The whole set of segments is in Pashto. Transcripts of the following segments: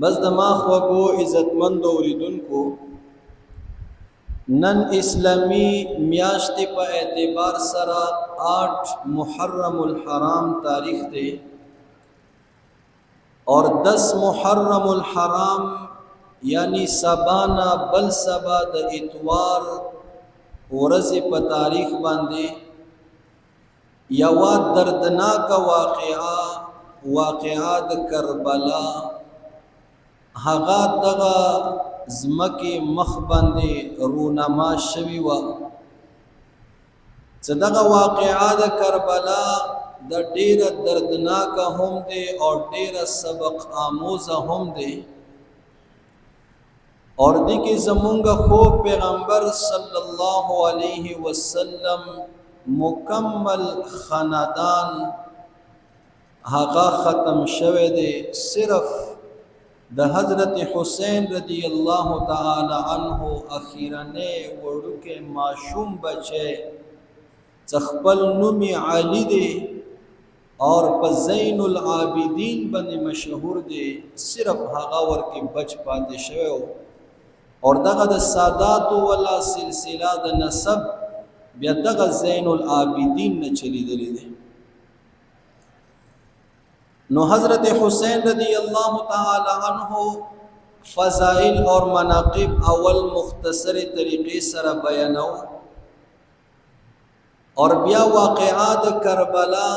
بس د ما خوږو عزتمند اوریدونکو، نن اسلامی میاشتې په اعتبار سره 8 محرم الحرام تاریخ دی اور 10 محرم الحرام یعنی سبانا بل سبا د اتوار ورځې په تاریخ باندې یوا دردناک واقعا د کربلا هغه دغه زمکه مخ باندې رونما شوی و. چې دغه واقعا د کربلا د ډیره دردناک هم دی او ډیره سبق آموز هم دی اور دی کې زمونږ خو پیغمبر صلی الله علیه وسلم مکمل خاندان هغه ختم شوه دی. صرف د حضرت حسین رضی الله تعالی عنہ اخیرنه وړوکه معصوم بچه خپل نوم علی دی اور په زین العابدین باندې مشهور دی، صرف هغه ورکی بچ پاتې شوی اور دغه د سادات ولا سلسله د نسب بیا دغه زین العابدین نه چلیدلی دی. نو حضرت حسین رضی اللہ تعالی عنہ فضائل اور مناقب اول مختصر طریقے سره بیانو اور بیا واقعات کربلا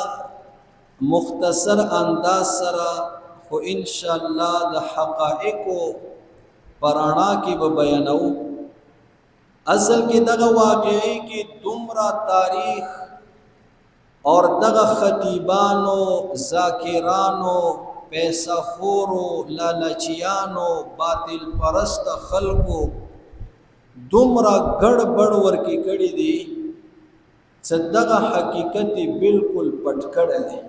مختصر انداز سره خو انشاءاللہ د حقائق پرانا کی به بیانو. اصل کې دغه واقعي کې دومره تاریخ اور دغه خطیبانو، ذاکرانو، پیسہ خورو، لالچیانو، باطل پرست خلقو دومره ګډوډ ورکی کړي دي چې دغه حقیقت بالکل پټ کړی دی.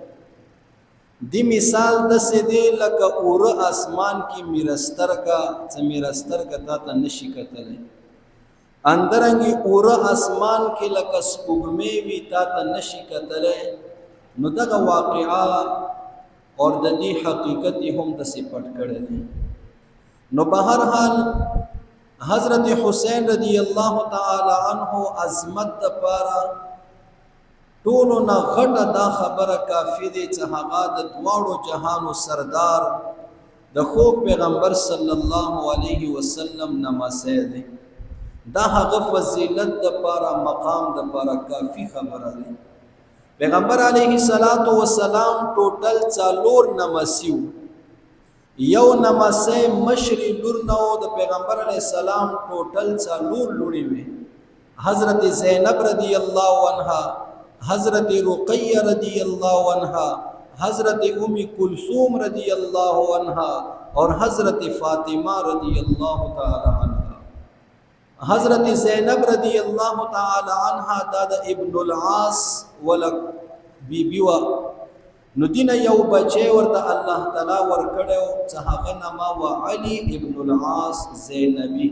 دی مثال داسې دی لکه اوره اسمان کې میرسترګه چې میرسترګه تا ته نشي کتلی، اندرنګي اوره اسمان کې لکه سپوږمۍ وي تا ته نشي کتلی. نو دغه واقعا اور د دې حقیقت هم داسې پټ کړی دی. نو بهر حال حضرت حسین رضی الله تعالی عنہ عظمت دپاره ټولو نه غټه دا خبره کافی دی چې هغه د دواړو جهانو سردار د خوب پیغمبر صلی الله علیه وسلم نماسی دی. دا هغه فضیلت د پاره مقام د پاره کافی خبره ده. پیغمبر علیه الصلاۃ والسلام ټوټل 4 نماسیو، یو نماسه مشری لور نو د پیغمبر علیه السلام ټوټل 4 لوري وي. حضرت زینب رضی الله عنها، حضرت رقیہ رضی الله عنها، حضرت ام کلثوم رضی الله عنها اور حضرت فاطمہ رضی الله تعالی عنها. حضرت زینب رضی اللہ تعالی عنہ دا ابن العاص ولک بی بیوا نو دین یو بچے ورته الله تعالی ورکړو چې هغه نما و علی ابن العاص زینبی.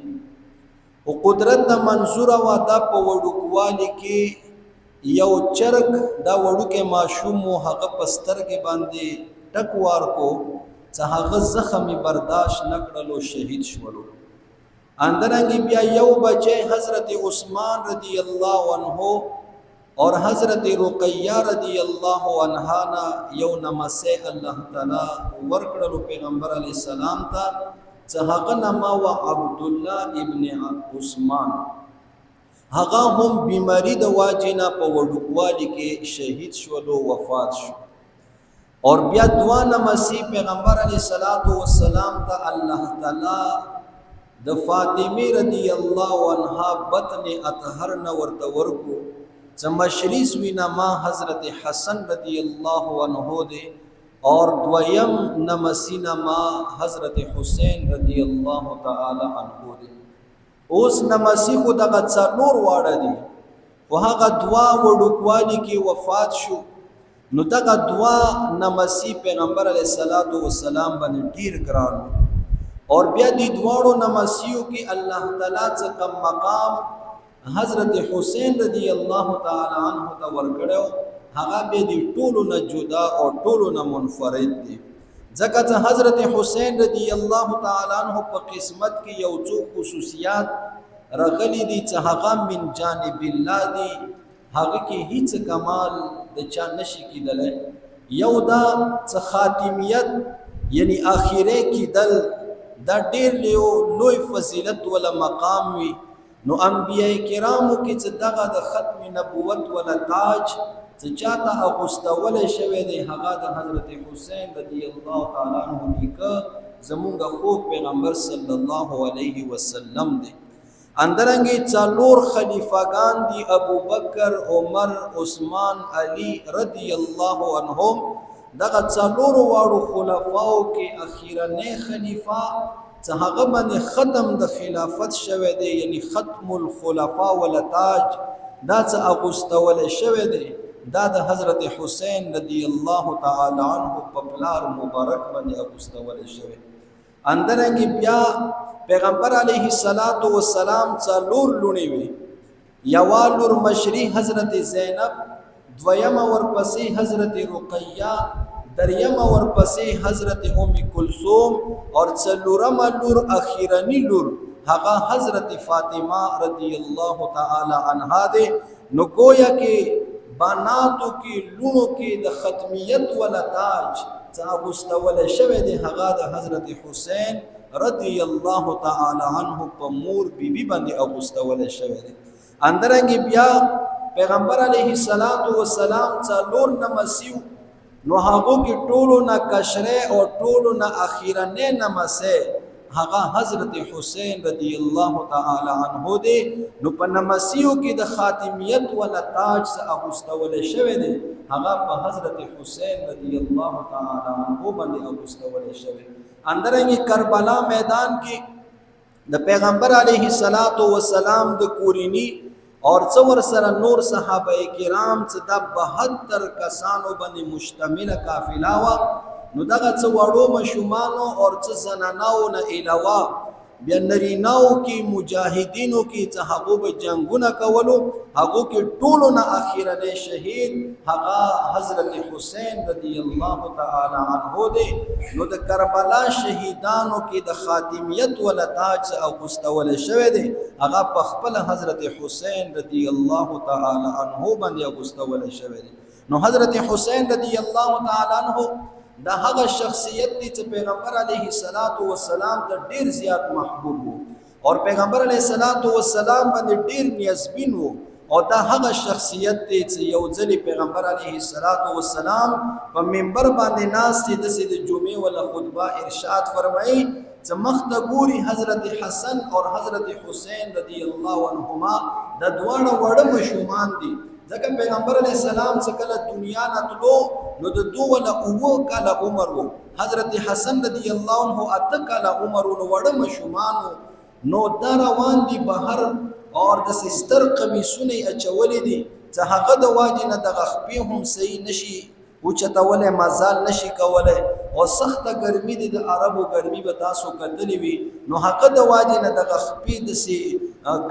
او قدرت د منظور و دا په وډوکوالی کې یو چرګ دا وډوکه ماشوم هغه پستر کې باندې ټکوار کو چې هغه زخمی برداشت نکړلو شهید شولو. اندرنگی بیا یو بچے حضرت عثمان رضی اللہ عنہ اور حضرت رقیہ رضی اللہ عنہ نا یو نمسے اللہ تعالی ورکڑلو پیغمبر علیہ السلام تا چہاق نما و عبداللہ ابن عثمان هغه هم بیماری د واجینا په وډوکوالی کې شهید شولو، وفات شو. اور بیا دعا نمسی پیغمبر علیہ السلام تا اللہ تعالی د فاطمه رضی الله عنها بطن اطهر نہ ورته ورکو چې مشریز وینا ما حضرت حسن رضی الله عنه دے اور دویم نمسینا ما حضرت حسین رضی الله تعالی عنه دے. اوس نمسی خو دغه څلور واړه دي خو هغه دعا وډوکوالی کې وفات شو. نو دغه دعا نمسی پیغمبر علیہ السلام باندې ډیر ګران اور بیا دی دواړو نماسیو کی اللہ تعالی سے کم مقام حضرت حسین رضی اللہ تعالی عنہ تا ورکڑو هغه به دی ټولو نه جدا او ټولو نه منفرد دی. ځکه چې حضرت حسین رضی الله تعالی عنہ په قسمت کې یو څو خصوصیات رغلی دي چې هغه من جانب الله دي، هغه کې هیڅ کمال د چا نشي کېدلی. یو دا چې خاتمیت یعنی آخره کېدل دا ډېر لوی فضیلت ولا مقام وي. نو انبیاء کرامو کې چې دغه د ختم نبوت ولا تاج چې چاته اغوستولی شوی دی هغه د حضرت حسین رضی الله تعالی عنہ نیکه زمونږ خوږ پیغمبر صلی الله علیه وسلم دی. اندرنګې څلور خلیفګان دي، ابو بکر، عمر، عثمان، علی رضی الله عنهم. دغه څلورو واړو خلفاو کې اخیرنی خلیفہ چې هغه باندې ختم د خلافت شوی دی یعنی ختم الخلفاء ولا تاج دا چې اغوستولی شوی دی دا د حضرت حسین رضی الله تعالی عنہ په پلار مبارک باندې اغوستولی شوی. اندرنګې بیا پیغمبر علیه السلام څلور لوڼې وي. یوه لور مشري حضرت زینب، دویمه ورپسې حضرت رقیه، دریمه ورپسې حضرت ام کلثوم اور څلورمه لور اخیرنی لور هغه حضرت فاطمه رضی الله تعالی عنها ده. نو گویا کې بناتو کې لونو کې د ختمیت ولا تاج چې اغوستولی شوی دی هغه د حضرت حسین رضی الله تعالی عنہ په مور بیبي باندې اغوستولی شوی دی. اندرنګې بیا پیغمبر علیه السلام څلور نمسیو، نو هغو کې ټولو نه کشره او ټولو نه اخیرنی نمسی هغه حضرت حسین رضی الله تعالی عنہ دی. نو په نمسیو کې د خاتمیت ولا تاج څخه اغوستولی شوی دی هغه په حضرت حسین رضی الله تعالی عنہ باندې اغوستولی شوی. اندرنګې کربلا میدان کې د پیغمبر علیه السلام د کورینی اور څور سره نور صحابه کرام چې د 72 کسانو باندې مشتمله قافله وه. نو دغه څه وړو ماشومانو اور څه زناناو نه علاوه بیا نریناو کې مجاهدینو کې چې هغو به جنګونه کولو هغو کې ټولو نه اخیرنی شهید هغه حضرت حسین رضی الله تعالی عنہ دی. نو د کربلا شهیدانو کې د خاتمیت ولا تاج اغوستولی شوی دی هغه په خپل حضرت حسین رضی الله تعالی عنہ باندې اغوستولی شوی دی. نو حضرت حسین رضی الله تعالی عنہ دا هغه شخصیت دی چې پیغمبر علیه السلام ته ډیر زیات محبوب وو اور پیغمبر علیه السلام باندې ډیر نیازبین وو. او دا هغه شخصیت دی چې یو ځلې پیغمبر علیه السلام په منبر باندې ناست دی د جمعې ولا خطبه ارشاد فرمایي چې مخ ته ګوري حضرت حسن اور حضرت حسین رضی الله عنهما د دواړه وړه ماشومان دي. ځکه پیغمبر علیه السلام چې کله دنیا نه تلو نو د 2 کاله عمر وو، حضرت حسن رضی الله عنه 8 کاله عمر وو. نو وړه ماشومانو نو دا روان دي بهر اور د سستر قمیصونه اچولې دي چې هغه د واجې نه دغه خپې هم صحیح نشي اوچتولی مزال نشي کولی او سخته ګرمي دي د عربو ګرمي به تاسو کتلی وي. نو هغه د واجې نه دغه خپې داسې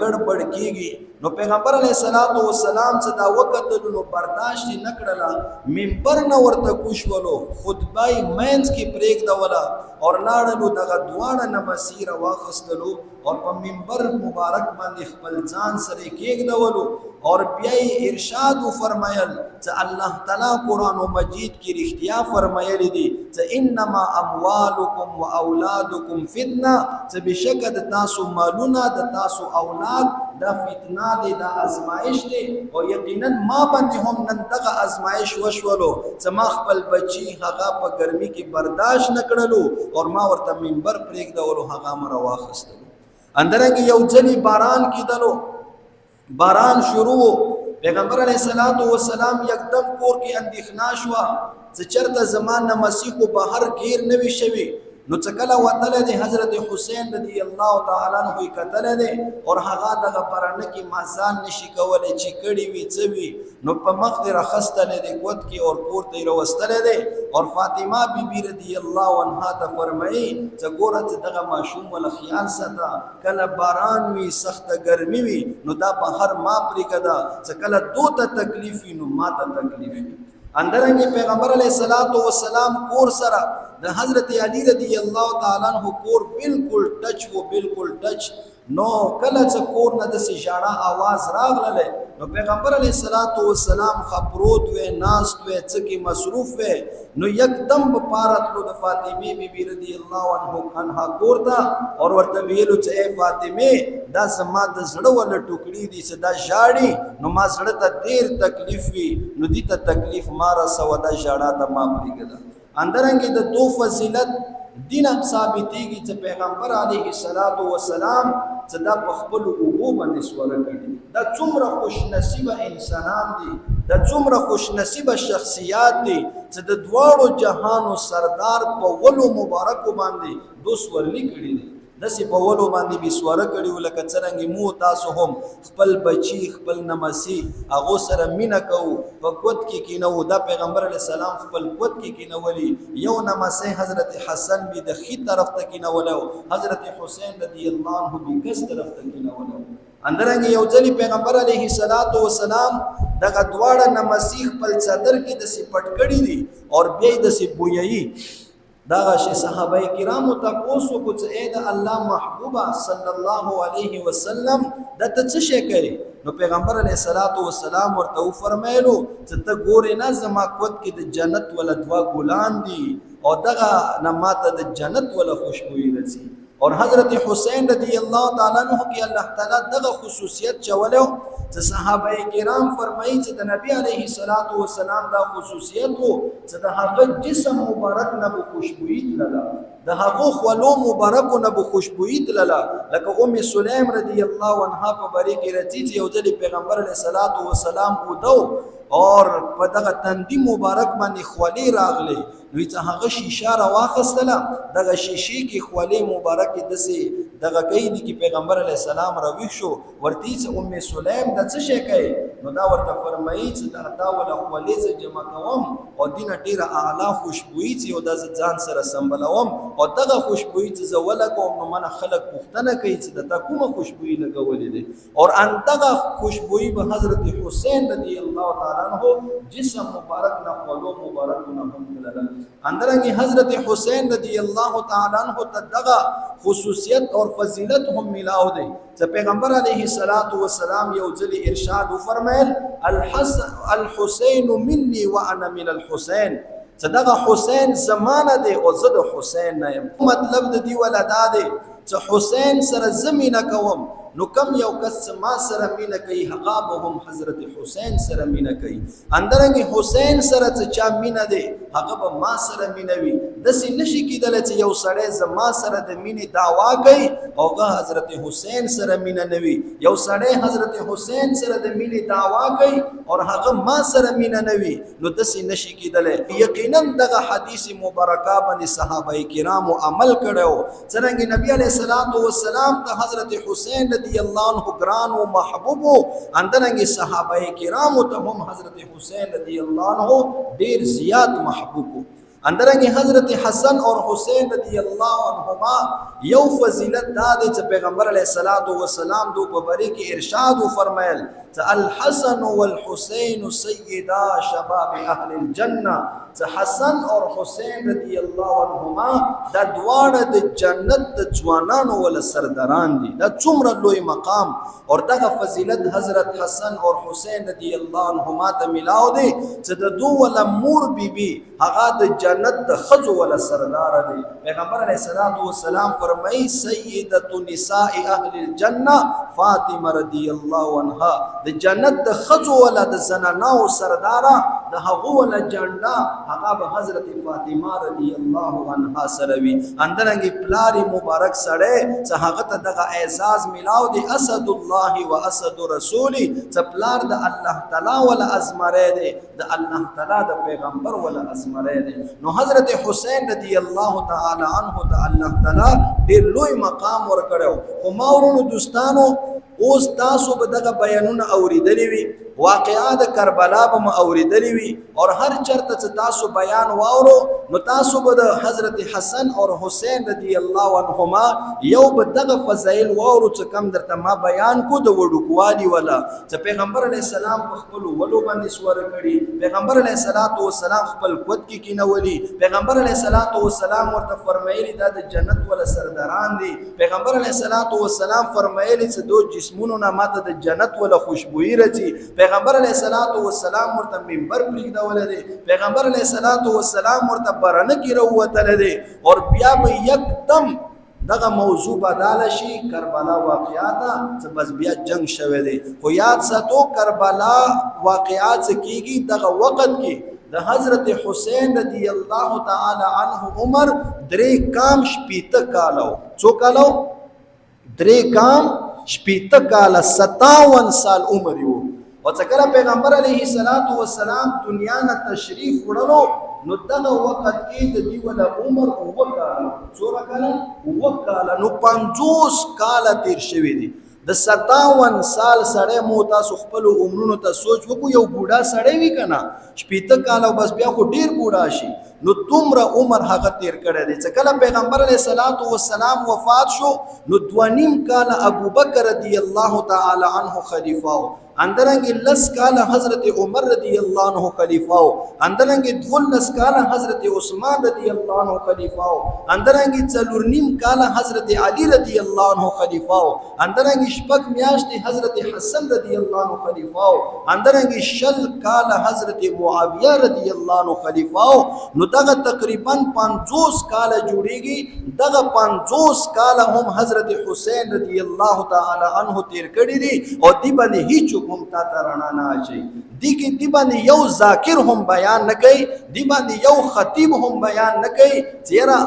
ګړبړ کېږي. نو پیغمبر علیه السلام چې دا وکتلو نو برداشت یې نه کړله، منبر نه ورته کوشولو، خطبه یې منځ کې پرېږدوله اور لاړلو دغه دواړه نمسي راواخیستلو اور په منبر مبارک باندې خپل ځان سره کېږدولو اور بیا یې ارشاد وفرمایل چې الله تعالی قرآن مجید کې رښتیا فرمایلی دي چې انما اموالکم و اولادکم فتنه، چې بېشکه د تاسو مالونه د تاسو اولاد دا فتنه دی، دا ازمایش دی. او یقینا ما باندې هم نن دغه ازمایش وشولو چې ما خپل بچي هغه په ګرمي کې برداشت نه کړلو اور ما ورته منبر پرېږدولو هغه مې راواخیستلو. اندرنګې یو ځلې باران کېدلو، باران شروع، پیغمبر علیه السلام یکدم کور کې اندېښنا شوه چې چېرته زما نمسي خو بهر ګیر نه وي شوي. نو چې کله وتلی دی حضرت حسین رضی الله تعالی عنہ یې کتلی دی اور هغه دغه پرانه کې مزال نشي کولی چې کړي وي څه وي. نو په مخ دې راخیستلی دی کوت کې اور پورته یې راوستلی دی اور فاطمه بیبي رضی الله عنها ته فرمایي چې ګوره چې دغه ماشوم وله خیال ساته، کله باران وي سخته ګرمي وي نو دا بهر ما پرېږده چې کله دو ته تکلیف وي نو ما ته تکلیف وي. اندرنګ پیغمبر علیه الصلاۃ والسلام کور سره د حضرت علی رضی الله تعالی عنہ کور بالکل ټچ نو کله چې کور نه د سجاړه आवाज راغله نو پیغمبر علیه الصلاۃ والسلام خبروت و ناست و څکی مصروف و نو یکدم بپارت لو د فاطمه بیبی رضی الله عنها کور دا اور ورته ویلو چې فاطمه دا زما د زړه ول ټوکړي دي چې دا ژاړي نو ما زړه ته ډیر تکلیف وی نو دي ته تکلیف ما را سو دا ژاړه ته ما پریګل اندرنګ د دو فضیلت دین ثابتېږي چې پیغمبر علیه الصلاۃ والسلام چې دا په خپل اوبو باندې سوره کړي دا څومره خوش نصیب انسانان دي دا څومره خوش نصیب شخصیات دي چې د دواړو جهانو سردار په ولو مبارک باندې دو سورلی کړي دي دسی په ولو باندې به سوره کړي ولکه څنګه مو تاسو هم خپل بچی خپل نمسی هغه سره مینا کو په قوت کې کینو دا پیغمبر علی السلام خپل قوت کې کینولي یو نمسی حضرت حسن به د خي طرف ته کینولو حضرت حسین رضی الله عنه به ګس طرف ته کینولو اندرنګ یو ځلی پیغمبر علیه الصلاۃ والسلام دغه دواړه نمسی خپل صدر کې د سپټ کړي دي او بیا د سبویي داغه شي صحابه کرامو تاسو کو چې اې د الله محبوبه صلی الله علیه وسلم د څه شي کوي نو پیغمبر علیه الصلاۃ والسلام ورته فرمایلو چې ته ګورې نه زما قوت کې د جنت ول دوا ګلان دي او دغه نماته د جنت ول خوشبوئی رسی اور حضرت حسین رضی الله تعالی عنہ کې الله تعالی دغه خصوصیت چولو چې صحابه کرام فرمایي چې د نبی علیه الصلاۃ والسلام دا خصوصیت وو چې د هغه جسم مبارک نه بو خوشبوئی تللا د هغه خولو مبارک نه بو خوشبوئی تللا لکه ام سلیم رضی الله عنها په بری کې رتی چې یو ځل پیغمبر علیه الصلاۃ والسلام ودو اور په دغه تندی مبارک باندې خولي راغلي نو چې هغه شیشه را واخستله دغه شیشې کې خولي مبارک دسي دغه کوي چې پیغمبر علی السلام راوي شو ورته چې ام سلیم د څه شي کوي نو دا ورته فرمایي چې دا ولا خولي ز جمع کوم او دینه ډیره اعلی خوشبوئی چې او د ځان سره سمبلوم او دغه خوشبوئی چې زوله کوم نو من خلک پوښتنه کوي چې دا کومه خوشبوئی لګولې دي اور ان دغه خوشبوئی به حضرت حسین رضی الله تعالی عنہ جسم مبارک نہ خولو مبارک نہ هم دلل اندرنګ حضرت حسین رضی الله تعالی عنہ تدغه خصوصیت اور فضیلت هم ملاو دی چې پیغمبر علیه الصلاۃ والسلام یو ځل ارشاد فرمایل الحسین مني وانا من الحسین صدقه حسین زمانه دی او زه د حسین نه یم مطلب د دی ولدا دی چې حسین سره زمینه کوم نو کم یو کس ما سره مینه کوي هغه به هم حضرت حسین سره مینه کوي اندرنګ حسین سره چې چا مینه دی هغه به ما سره مینه وي داسې نشي کېدلی چې یو سړی زما سره د مینې دعوا کوي او هغه حضرت حسین سره مینه نه وي یو سړی حضرت حسین سره د مینې دعوا کوي او هغه ما سره مینه نه وي نو داسې نشي کېدلی یقینا دغه حدیث مبارکه باندې صحابه کرامو عمل کړی څرنګه نبی علیه الصلاۃ والسلام ته حضرت حسین رضی الله عنه ګران او محبوب اندرنګ صحابه کرامو ته هم حضرت حسین رضی الله عنه ډیر زیات محبوب اندرنګ حضرت حسن اور حسین رضی الله عنهما یو فضیلت دا چې پیغمبر علیه الصلاۃ والسلام دو په بری کې ارشاد فرمایل الحسن والحسین سیدا شباب اهل الجنه حسن اور حسین رضی الله عنهما دا دواړه د جنت د ځوانانو ول سرداران دي دا څومره لوی مقام اور دغه فضیلت حضرت حسن اور حسین رضی الله عنهما ته ملاو دي چې د دوه ول مور بیبي هغه د جنت د خزو ول سردار دي پیغمبر علیه الصلاۃ والسلام فرمایي سیدۃ نساء اهل الجنه فاطمه رضی الله عنها د جنت د خزو ول د زنانو سردارا د هغه ول جنت هغه به حضرت فاطمه رضی الله عنها سره وی اندرنګ پلاری مبارک سره چې هغه ته دغه اعزاز ملاو دی اسد الله و اسد رسولی چې پلار د الله تعالی ول ازمره دی د الله تعالی د پیغمبر ول ازمره دی نو حضرت حسین رضی الله تعالی عنہ ته الله تعالی ډیر لوی مقام ورکړو او ما ورونو دوستانو اوس تاسو به دغه بیانونه اوریدلې وي واقعات کربلا به مو اوریدلی وي او هر چرته چې تاسو بیان واورو نو تاسو به د حضرت حسن او حسین رضی الله عنهما یو به دغه فضایل واورو چې کم درته ما بیان کو د وډوکوالي ولا چې پیغمبر علیه السلام په خپل ولو باندې سور کړي پیغمبر علیه السلام خپل قوت کې کینولي پیغمبر علیه السلام ورته فرمایلی دا د جنت ولا سرداران دي پیغمبر علیه السلام فرمایلی چې دو جسمونو نه ماته د جنت ولا خوشبوئی راځي پیغمبر علیه السلام ورته منبر پرېږدولی دی پیغمبر علیه السلام ورته برنه کې راووتلی دی او بیا به یکدم دغه موضوع بداله شي کربلا واقعات چې بس بیا جنگ شوی دی خو یاد ساتو کربلا واقعات کېږي دغه وخت کې د حضرت حسین رضی الله تعالی عنه عمر 3 کام شپېته کاله څو کاله 3 کام شپېته کاله 57 سال عمر یو او چې کله پیغمبر علیه السلام دنیا نه تشریف وړلو نو دغه وخت کې د دې ولا عمر اوه کاله څومره کاله اوه کاله نو 50 کاله تیر شوي دي د 57 سال سړی مو تاسو خپل عمرونو ته سوچ وکړو یو بوډا سړی وي که نه 80 کاله بس بیا خو ډېر بوډا شي نو دومره عمر هغه تیر کړی دی چې کله پیغمبر علیه السلام وفات شو نو 2.5 کاله ابوبکر رضی الله تعالی عنه خلیفه و اندرنګ لس کاله حضرت عمر رضی الله عنه خلیفہ او اندرنګ دولس کاله حضرت عثمان رضی الله عنه خلیفہ او اندرنګ څلور نیم کاله حضرت علی رضی الله عنه خلیفہ او اندرنګ شپږ میاشتې حضرت حسن رضی الله عنه خلیفہ او اندرنګ شل کاله حضرت معاویه رضی الله عنه خلیفہ او نو دغه تقریبا 50 کاله جوړیږي دغه 50 کاله هم حضرت حسین رضی الله تعالی عنه تیر کړی دي او دی باندې هیڅ هم تا ته رڼا نه اچي دی کې دی باندې یو ذاکر هم بیان نه کوي دی باندې یو خطیب هم بیان نه کوي چیرې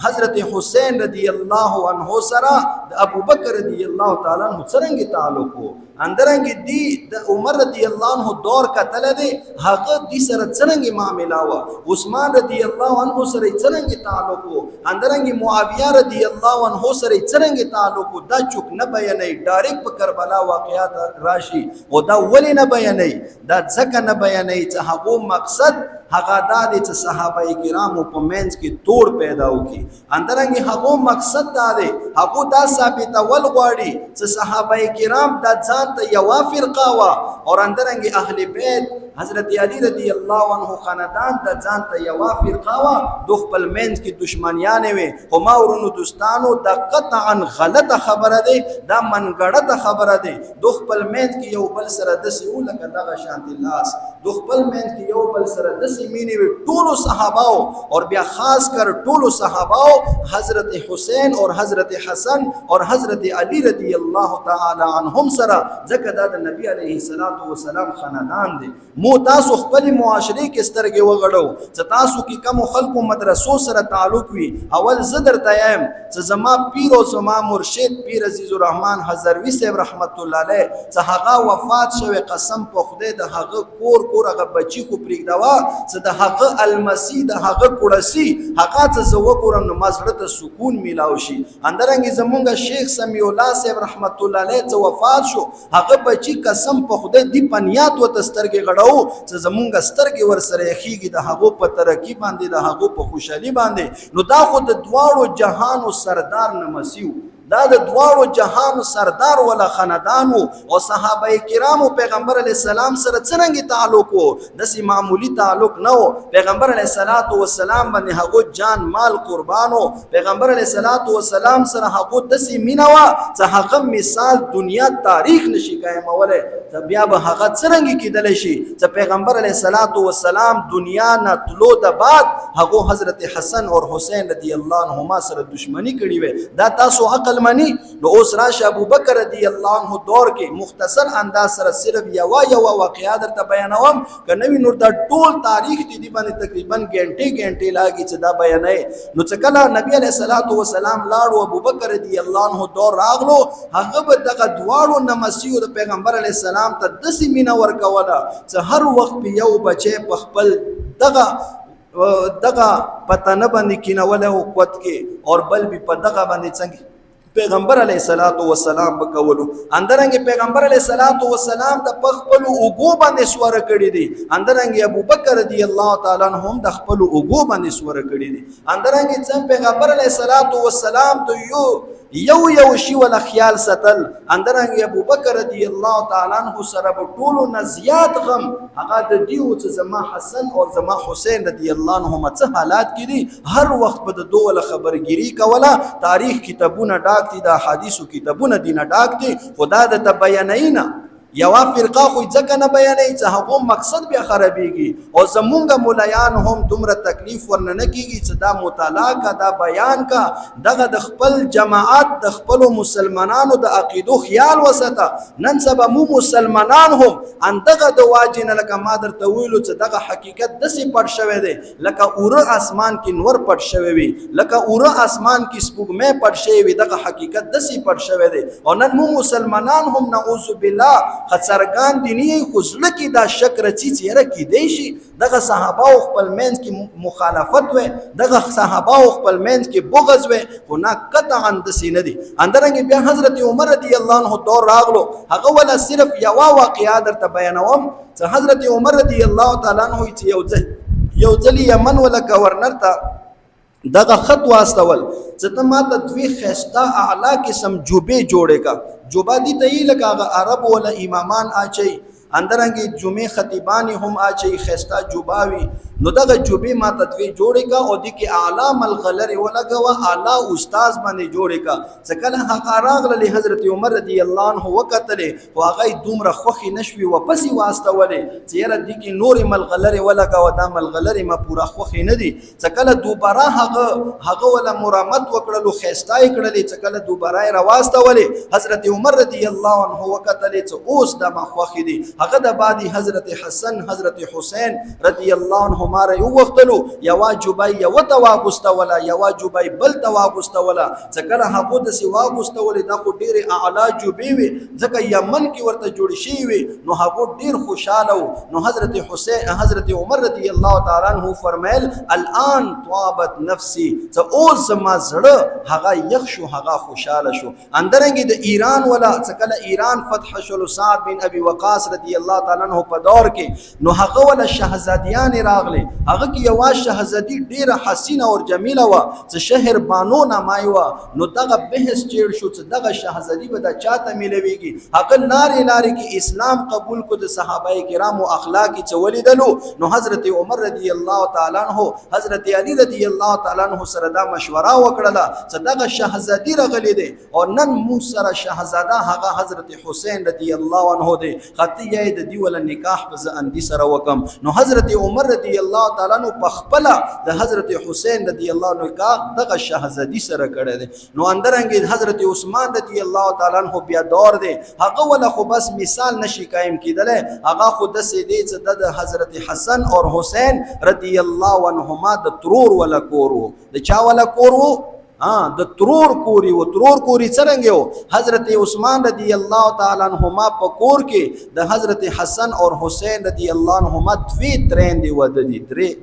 حضرت حسین رضی الله عنه سره د ابوبکر رضی الله تعالی عنہ څنګه تعلق وو اندرنګ دی د عمر رضی الله عنه دور کتل دی هغه دی سره څنګه معاملہ وا عثمان رضی الله عنه سره څنګه تعلق وو اندرنګ معاویه رضی الله عنه سره څنګه تعلق وو دا چوک نه بیانې ډایرکټ په کربلا واقعات راشي او دا ولې نه بیانې دا ځکه نه بیانې چې هغه مقصد هغه دا دی چې صحابه کرامو په منځ کې توڑ پیدا وکړي اندرنګ هغه مقصد دا دی هغه دا ثابتول غواړي چې صحابه کرام دا ځان ته یو فرقه وا او اندرنګ اهل بیت حضرت علی رضی الله عنه خاندان د ځان ته یو فرقه وا د خپل منځ کې دشمنیانې وي او ما ورونو دوستانو دا قطعا غلطه خبره ده دا منګړه خبره ده د خپل منځ کې یو بل سره د سیو لکه دغه شانت لاس د خپل منځ کې یو بل سره د سیمینې وي ټولو صحاباو او بیا خاص کر ټولو صحاباو حضرت حسین اور حضرت حسن اور حضرت علی رضی الله تعالی عنهم سره ځکه دا د نبی علیه السلام خاندان دی مو تاسو خپل معاشري کې سترګې وغړو چې تاسو کې کوم خلکو مدرسو سره تعلق وي اول زدر تایم چې زما پیر او زما مرشد پیر عزیز الرحمن حضروی صاحب رحمت الله علیه چې هغه وفات شوی قسم په خدای د هغه کور هغه بچی کو پرېږدوا چې د هغه المسی د هغه کړسی هغه څه زو کورم نماز ته سکون میلاو شي اندرنګ زمونږ شیخ سمیع الله صاحب رحمت الله علیه چې وفات شو هغه بچی قسم په خدای دی پنیات و تسترګې غړو چې زمونږ سترګې ور سره خيږي د هغه په ترقی باندې د هغه په خوشحالي باندې نو دا خو د دواړو جهانو سردار نمسیو دا د دواړو جهانو سردار ولا خاندانو او صحابه کرامو پیغمبر علیه السلام سره څنګه تعلق وو داسې معمولی تعلق نه وو پیغمبر علیه السلام باندې هغه جان مال قربانو پیغمبر علیه السلام سره هغه داسې مینا وا چې هغه مثال دنیا تاریخ نشي قائموله ته بیا به هغه څنګه کېدل شي چې پیغمبر علیه السلام دنیا نه تلو د بعد هغه حضرت حسن اور حسین رضی الله عنهما سره دشمنی کړی وي دا تاسو عقل منی نو اوس راشه ابوبکر رضی الله عنه دور کې مختصر انداز سره صرف یو واقعیا درته بیانوم کنه نور دا ټول تاریخ دی باندې تقریبا غنټه لاګي چې دا بیانې نو چې کله نبی علیہ السلام لاړو ابوبکر رضی الله عنه دور راغلو هغه به دغه دواړو نمسیو د پیغمبر علیہ السلام ته دسی مینا ورکوله چې هر وخت په یو بچي په خپل دغه پتانه باندې کینوله او قوت کې اور بل به په دغه باندې څنګه پیغمبر علیه الصلاۃ والسلام بکولو اندرنګ پیغمبر علیه الصلاۃ والسلام د خپل اوګو باندې سور کړی دي اندرنګ ابوبکر رضی الله تعالی عنہ هم د خپل اوګو باندې سور کړی دي اندرنګ څنګه پیغمبر علیه الصلاۃ والسلام ته یو شی ول خیال ستل اندرنګ ابوبکر رضی الله تعالی عنہ سره ټولو نزیات غم هغه د دیو چې زما حسن او زما حسین رضی الله عنهما څه حالات کړي هر وخت په دوه خبرګيري کوله تاریخ کتابونه ډاک دي د حدیثو کتابونه دینه ډاک دي خدا د بیانینا یوا فرقه خو ځکه نه بیانې چې هغه مقصد بیا خرابېږي او زمونږ مولایان هم دومره تکلیف ورننه کیږي چې دا مطالعه کا دا بیان کا دغه د خپل جماعت د خپل مسلمانانو د عقیدو خیال وساته نن سبا مو مسلمانان هم اندغه د واجنه لکه ما درته ویلو چې دغه حقیقت دسي پټ شوی دی لکه اوره اسمان کې نور پټ شوی وي لکه اوره اسمان کې سپوږمۍ پټ شوی وي دغه حقیقت دسي پټ شوی دی او نن مو مسلمانان هم نعوذ بالله خسرګان دینی خزله کې دا شک رچی چیرې کې دی شي دغه صحابه او خپل منځ کې مخالفت و دغه صحابه او خپل منځ کې بغض و خو نه قطعا د سینې دي اندرنګ بیا حضرت عمر رضی الله عنه دور راغلو هغه ولا صرف یو واقعیا درته بیانوم چې حضرت عمر رضی الله تعالی عنہ چې یو ځل یمن ولا گورنر ته دغه خط واستول چې ته ما ته دوی خسته اعلی قسم جوبې جوړې کا جوبا دي ته لکه عرب ولا امامان اچي اندرنګ جمعه خطیبانی هم اچي خسته جوباوي نو دغه جوبې ما تدوی جوړې کا او د کې اعلی ملغلر ولګوا اعلی استاد باندې جوړې کا څکله حق راغله حضرت عمر رضی الله عنه وکتلې او هغه دومره خوخي نشوي واپس واستولې چې را د کې نور ملغلر ولګوا دا ملغلر ما پورا خوخي نه دي څکله دوباره هغه ولا مرامت وکړلو خېستای کړلې څکله دوباره را واستولې حضرت عمر رضی الله عنه وکتلې چې اوس دا ما خوخي دي هغه د بعدي حضرت حسن حضرت حسین رضی الله عنه ماره یو وختلو یوا جوبای یو تواغسته ولا یوا جوبای بل تواغسته ولا څکله هغه د سی واغسته ول دا خو ډیر اعلی جوبې وي ځکه یمن کې ورته جوړ شي وي نو هغه ډیر خوشاله نو حضرت حسین حضرت عمر رضی الله تعالی عنہ فرمایل الان طابت نفسي ته اوس ما زړه هغه یخ شو هغه خوشاله شو اندرنګ د ایران ولا څکله ایران فتح شول سعد بن ابي وقاص رضی الله تعالی عنہ په دور کې نو هغه ولا شهزادیان راغله هغه کې یو شهزادي ډیره حسینه او جمیله و چې شهر بانو نامای و نو دغه بحث چیر شو چې دغه شهزادي به د چاته ملويږي هغه لارې کې اسلام قبول کو د صحابه کرام او اخلاقی چولیدلو نو حضرت عمر رضی الله تعالی عنہ حضرت علی رضی الله تعالی عنہ سره دا مشوره وکړه چې دغه شهزادي راغلی دی او نن مو سره شهزاده هغه حضرت حسین رضی الله عنہ دی خطیه د دی ول نکاح به اندی سره وکم نو حضرت عمر رضی الله تعالی عنہ پخپلا د حضرت حسین رضی الله عنہ کا دغه شهزادي سره کړه دي نو اندرنګ حضرت عثمان رضی الله تعالی عنہ بیا دور دی هغه ولا خو بس مثال نشي قائم کیدل هغه خو د سیدی چې د حضرت حسن اور حسین رضی الله عنهما د ترور ولا کورو د چا ولا کورو د ترور کوری و ترور کوری څنګه و حضرت عثمان رضی الله تعالی عنہما په کور کې د حضرت حسن اور حسین رضی الله عنہما دوی ترین دی ود دي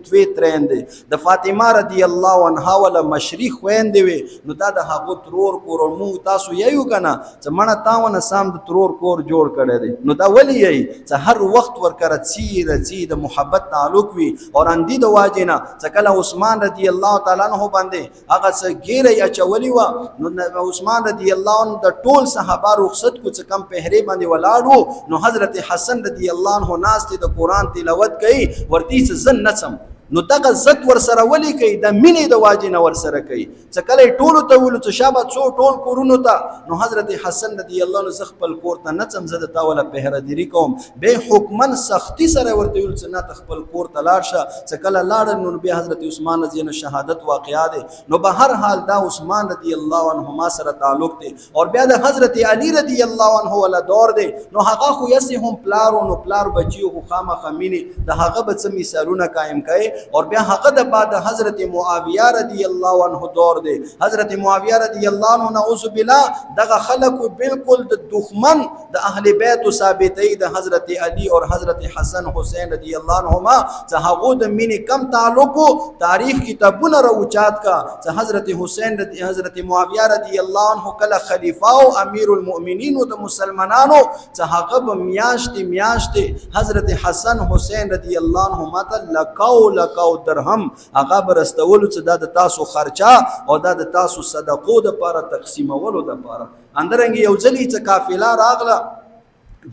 دوی ترین دی د فاطمه رضی الله عنها ول مشرق وین دی نو دا د هغه ترور کور مو تاسو یو کنه چې مړه تاونه سام د ترور کور جوړ کړی دی نو دا ولی یی چې هر وخت ورکره چی د محبت تعلق وی اور اندی د واجینا چې کله عثمان رضی الله تعالی عنہ باندې هغه څنګه یا چولی وا نو عثمان رضی الله عنه د ټول صحابه رخصت کو څه کم پهری باندې ولاړو نو حضرت حسن رضی الله عنه ناس ته د قران تلاوت کوي ورتی څه زن نڅم نو دغه عزت ور سره ولي کوي د مینې د واجنه ور سره کوي چې کله ټول ته ول څه شابه څو ټول کورونو ته نو حضرت حسن رضی الله عنه زخپل کور ته نڅم زده تا ولا پهردری کوم به حکمن سختی سره ورته ول څه نه تخپل کور ته لاړ شه چې کله لاړ نو به حضرت عثمان رضی الله شهادت واقعا ده نو به هر حال دا عثمان رضی الله عنهما سره تعلق ده اور بیا د حضرت علی رضی الله عنه ولا دور ده نو هغه خو یسه هم پلارو نو پلار بچیو خو خامہ خمینی د هغه به څه مثالونه قائم کړي اور بیا هغه د بعد حضرت معاویه رضی الله عنه دور دی. حضرت معاویه رضی الله عنه نعوذ بالله دغه خلکو بالکل د دښمن د اهل بیت ثابتې د حضرت علی اور حضرت حسن حسین رضی الله عنهما چې هغه د مینې کم تعلق تاریخ کتابونه راوچات کا چې حضرت حسین حضرت معاویه رضی الله عنه کله خلیفہ او امیر المؤمنین د مسلمانانو چې هغه به میاشتې حضرت حسن حسین رضی الله عنهما ته لکاو درهم هغه برستولو چې دا د تاسو خرچه او دا د تاسو صدقو د لپاره تقسیمولو د لپاره. اندرنګ یو ځلی چې قافله راغله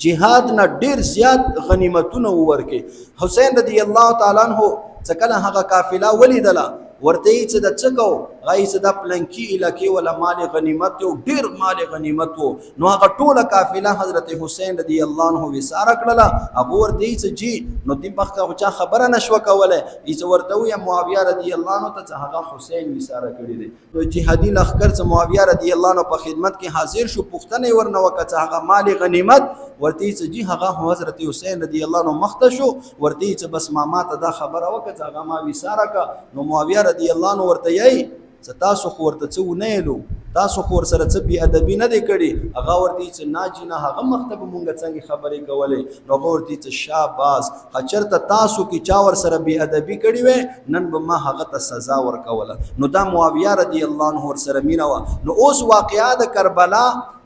جهاد نه ډیر زیات غنیمتونه ورکې. حسین رضی الله تعالی عنہ چې کله هغه قافله ولیدله ورته یې چې د څه کو غای چې د پلنکی علاقې ولا مال غنیمت او ډیر مال غنیمت وو. نو هغه ټوله قافله حضرت حسین رضی الله عنه وساره کړله. هغه ورته یې چې جی نو دې وخت خو چا خبره نشو کوله چې ورته وی معاویه رضی الله عنه ته هغه حسین وساره کړی دی. نو جهادي لخر چې معاویه رضی الله عنه په خدمت کې حاضر شو پښتنه ورنه وکړه هغه مال غنیمت ورته چې جی هغه حضرت حسین رضی الله عنه مخته شو ورته چې بس ما ته دا خبره وکړه هغه ما وساره کا. نو معاویه رضی الله عنه ورته یې تاسو خو ورته څه ونه لو تاسو خو سره څه بی ادبی نه دی کړی. هغه ورته چې ناجینه هغه مخته مونږ څنګه خبرې کولې. نو ورته چې شاباس اچرته تاسو کې چا ور سره بی ادبی کړی وې نن به ما هغه ته سزا ورکوله. نو دا معاویه رضی الله عنه ور سره مینا و. نو اوس واقعات کربلا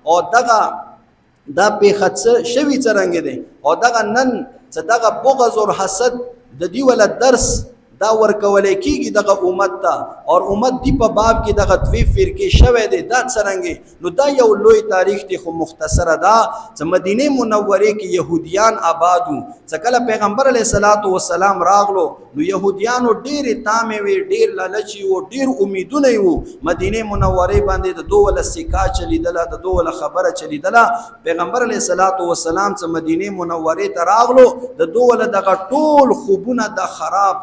او دغه دا پیخت شوی څنګه دی او دغه نن چې دغه بغض او حسد د دی ول درس دا ورکولې کیږي دغه امت ته اور امت دی په باب کې دغه دوی فرقې شوه دي دا څنګه. نو دا یو لوی تاریخ دی خو مختصره دا چې مدینه منوره کې يهوديان آبادو چې کله پیغمبر علیه الصلاۃ والسلام راغلو نو يهوديانو ډېر تامه وي ډېر لالچي وو ډېر امیدونه وو مدینه منوره باندې د دوه سکا چلیدله د دوه خبره چلیدله. پیغمبر علیه الصلاۃ والسلام چې مدینه منوره ته راغلو د دوه دغه ټول خوبونه د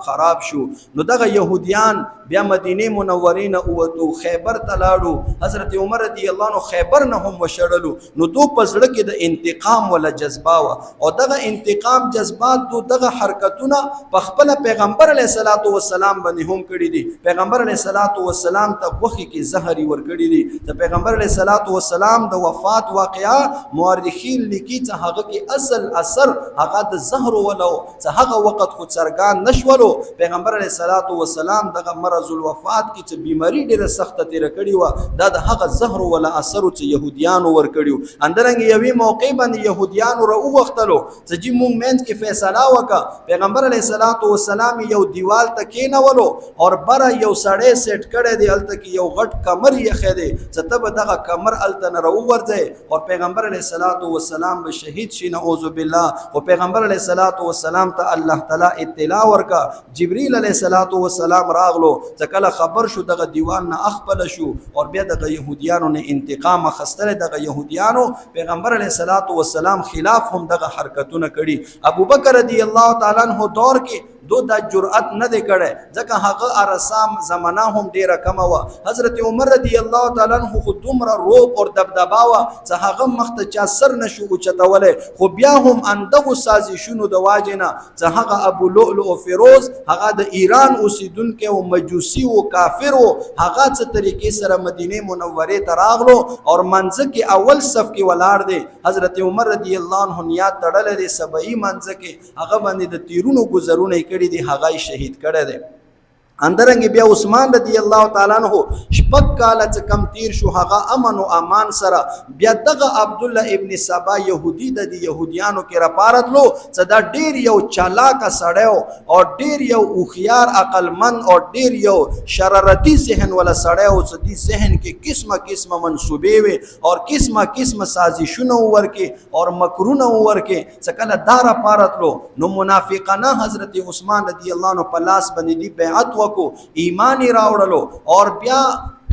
خراب شو. نو دغه يهوديان بیا مدینه منوره نه اوتو خیبر تلاړو. حضرت عمر رضی الله عنه خیبر نه هم وشړلو. نو دو پزړه کې د انتقام ولا جذبه وا او دغه انتقام جذبات دغه حرکتونه په خپل پیغمبر علیه الصلاۃ والسلام باندې هم کړی دي. پیغمبر علیه الصلاۃ والسلام ته وخی کې زهري ور کړی دي. د پیغمبر علیه الصلاۃ والسلام د وفات واقعا مورخین لیکي چې هغه کې اصل اثر هغه د زهر ولو چې هغه وخت خو څرګان نشولو. پیغمبر علیه الصلاۃ والسلام دغه مرض الوفات کې چې بیماری ډیره سخته تیر کړی و دا د هغه زهر ولا اثر چې يهوديان ور کړیو. اندرنګ یوې موقع باندې يهوديان را وغختلو چې جی مونږ مینځ کې فیصله وکړه. پیغمبر علیه الصلاۃ والسلام یو دیوال ته کېنولو اور بره یو سړی سیټ کړی دی الته کې یو غټ کمر یې خېده چې تب دغه کمر الته نه را وورځي اور پیغمبر علیه الصلاۃ والسلام به شهید شي نعوذ بالله. او پیغمبر علیه الصلاۃ والسلام ته الله تعالی اطلاع ورکا. جبريل علیه الصلاۃ والسلام راغلو چې کله خبر شو دغه دیوان نه اخبل شو اور بیا دغه يهوديانو نه انتقام اخستل. دغه يهوديانو پیغمبر علیه الصلاۃ والسلام خلاف هم دغه حرکتونه کړي. ابو بکر رضی الله تعالی عنہ دور کې دو دا جرأت نه دی کړی ځکه هغه ارسام زمانہ هم ډیره کم و. حضرت عمر رضی الله تعالی عنہ خو دومره روب اور دبدبا و چې هغه مخته چا سر نشو اوچتوله. خو بیا هم اندغه سازشونو د واجنه چې هغه ابو لؤلؤ او فیروز هغه د ایران اوسیدونکو او مجوسی او کافر او هغه څه طریقې سره مدینه منوره ته راغلو اور منځ کې اول صف کې ولاړ دی. حضرت عمر رضی الله عنه نیات تړل دي سبعی منځ کې هغه باندې د تیرونو گذرونه کړي دي هغه شهید کړي دي. اندرنګ بیا عثمان رضی الله تعالی عنہ شپږ کاله چې کم تیر شو هغه امن او امان سره بیا دغه عبد الله ابن سبا يهودي د يهوديانو کې راپارتلو چې دا ډیر یو چالاک سړیو او ډیر یو اوخيار عقلمند او ډیر یو شرارتي ذهن ولا سړیو چې دې ذهن کې قسمه منسوبې وي او قسمه سازشونه ورکه او مکرونه ورکه چې کله دار پارتلو نو منافقانه حضرت عثمان رضی الله عنه په لاس باندې دی بیعت کو ایمانی راوړلو اور بیا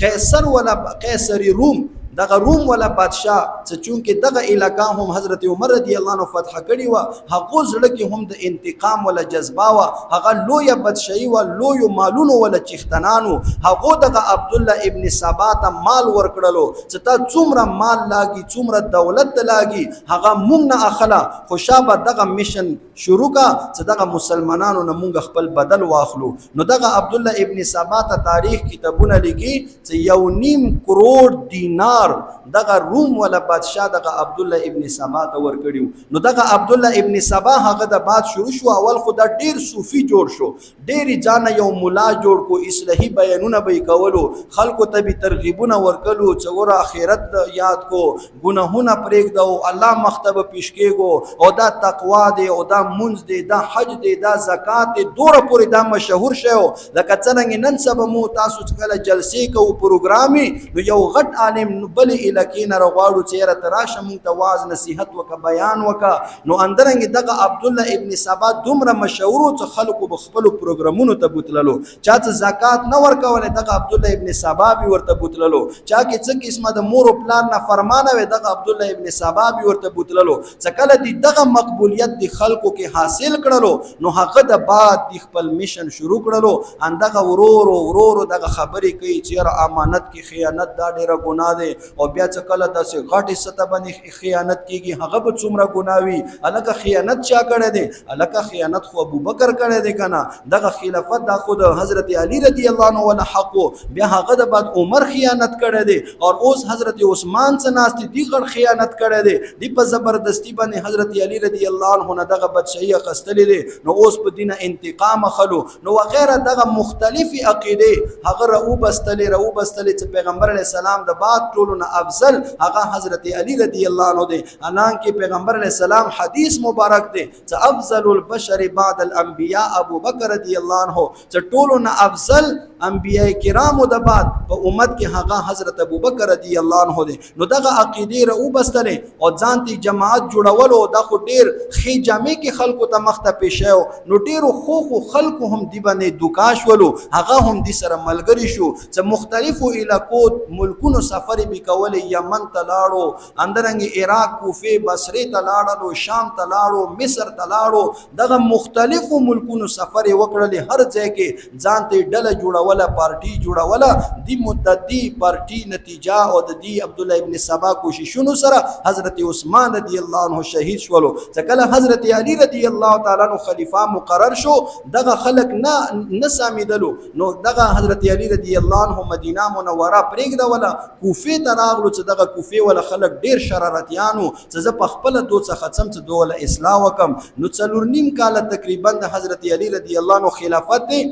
قیصر روم دغه روم ولا بادشاه چې چونکې دغه علاقہ هم حضرت عمر رضی الله عنه فتح کړی و هغه زړه کې هم د انتقام ولا جذبه و هغه لوی بادشاہي و لوی مالونو ولا چختنانو هغه دغه عبد الله ابن سبا ته مال ورکړلو چې تا څومره مال لاګي څومره دولت لاګي هغه مونږ نه اخلا خوشابه دغه میشن شروع کا چې دغه مسلمانانو نه مونږ خپل بدل واخلو نو دغه عبد الله ابن سبا ته تاریخ کتابونه لیکي چې 1.5 کروڑ دینار دغه روم ولا بادشاہ دغه عبد الله ابن سبا ته ورکړیو نو دغه عبد الله ابن سبا هغه د بعد شروع شو اول خدا ډیر صوفي جوړ شو ډیر ځان یو مولا جوړ کو اصلاحي بیانونه به کولو خلکو ته به ترغیبونه ورکلو چې ور اخرت یاد کو ګناهونه پرېږدو الله مختبه پیش کېګو او دا تقوا دی او دا منځ دی دا حج دی دا زکات دی دوره پوری دا مشهور شو لکه څنګه نن سبا مو تاسو کله جلسې کو پروګرامي نو یو غټ عالم بل الکین رغواړو چې تراشه مون ته واز نصیحت وک بیان وک نو اندرنګ دغه عبد الله ابن سبا دومره مشهور چې خلکو بخپل پروګرامونو ته بوتللو چا چې زکات نه ورکول دغه عبد الله ابن سبا به ورته بوتللو چا کې څه قسمه د مور او پلان نه فرمانه وي دغه عبد الله ابن سبا به ورته بوتللو څکله دغه مقبولیت د خلکو کې حاصل کړلو نو هغه د بعد د خپل میشن شروع کړلو اندغه ورور دغه خبرې کوي چې امانت کې خیانت دا ډیره ګناه ده او بیا چې کله داسې غټي سطح باندې خیانت کیږي هغه به څومره ګناوي الکه خیانت چا کړی دی الکه خیانت خو ابوبکر کړی دی کنه دغه خلافت دا خود حضرت علی رضی الله عنه ولا حق بیا هغه د بعد عمر خیانت کړی دی او اوس حضرت عثمان څخه ناست دی غړ خیانت کړی دی دی په زبردستی باندې حضرت علی رضی الله عنه نه دغه بادشاہي قستلې دی نو اوس په دینه انتقام خلو نو وغیرہ دغه مختلفي عقیده هغه رو بستلې چې پیغمبر علی السلام د بعد ټولو نه افضل هغه حضرت علی رضی الله عنه دی انان کې پیغمبر علی السلام حدیث مبارک دی چې افضل البشر بعد الانبیاء ابو بکر رضی الله عنه چې ټولو نه افضل انبیاء کرامو د بعد په امت کې هغه حضرت ابو بکر رضی الله عنه دی نو دغه عقیده رو بستلې او ځان ته جماعت جوړولو د خو ډیر خې جامع کې خلکو ته مخته پېښو نو ډیرو خو خلکو هم دی باندې دوکاش ولو هغه هم دی سره ملګری شو چې مختلفو علاقو ملکونو سفر به کول یمن تلاړو اندرنګ عراق کوفه بصره تلاړو شام تلاړو مصر تلاړو دغه مختلفو ملکونو سفر وکړل هر ځای کې ځان ته ډله جوړوله پارټي جوړوله دی متدی پارټي نتیجه او د دی عبد الله ابن سبا کوششونو سره حضرت عثمان رضی الله عنه شهید شولو ځکه حضرت علی رضی الله تعالی عنہ خلیفہ مقرر شو دغه خلق نه سامیدلو نو دغه حضرت علی رضی الله عنه مدینه منوره پرېږده ولا کوفه ته راغلو چې دغه کوفه ولا خلک ډیر شرارتیانو چې زه په خپل دوه څخه څم چې دوله اصلاح وکم نو 4.5 کال تقریبا د حضرت علی رضی الله عنه خلافت دی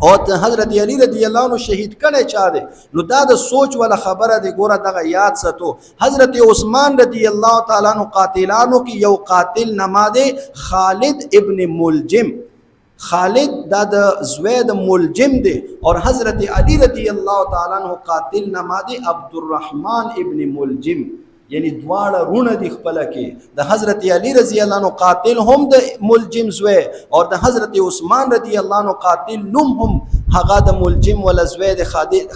او حضرت علی رضی الله عنه شهید کړي چا دی نو دا د سوچ ولا خبره دی ګوره دغه یاد ساتو حضرت عثمان رضی الله تعالی عنہ قاتلانو کې یو قاتل نماده خالد ابن ملجم خالد دا د زوید ملجم دی اور حضرت علی رضی الله تعالی عنہ قاتل نماده عبدالرحمن ابن ملجم یعنی دواړه رونه دی خپل کې د حضرت علی رضی الله عنه قاتل هم د ملجم زوی او د حضرت عثمان رضی الله عنه قاتل نوم هم هغه د ملجم ولا زوی د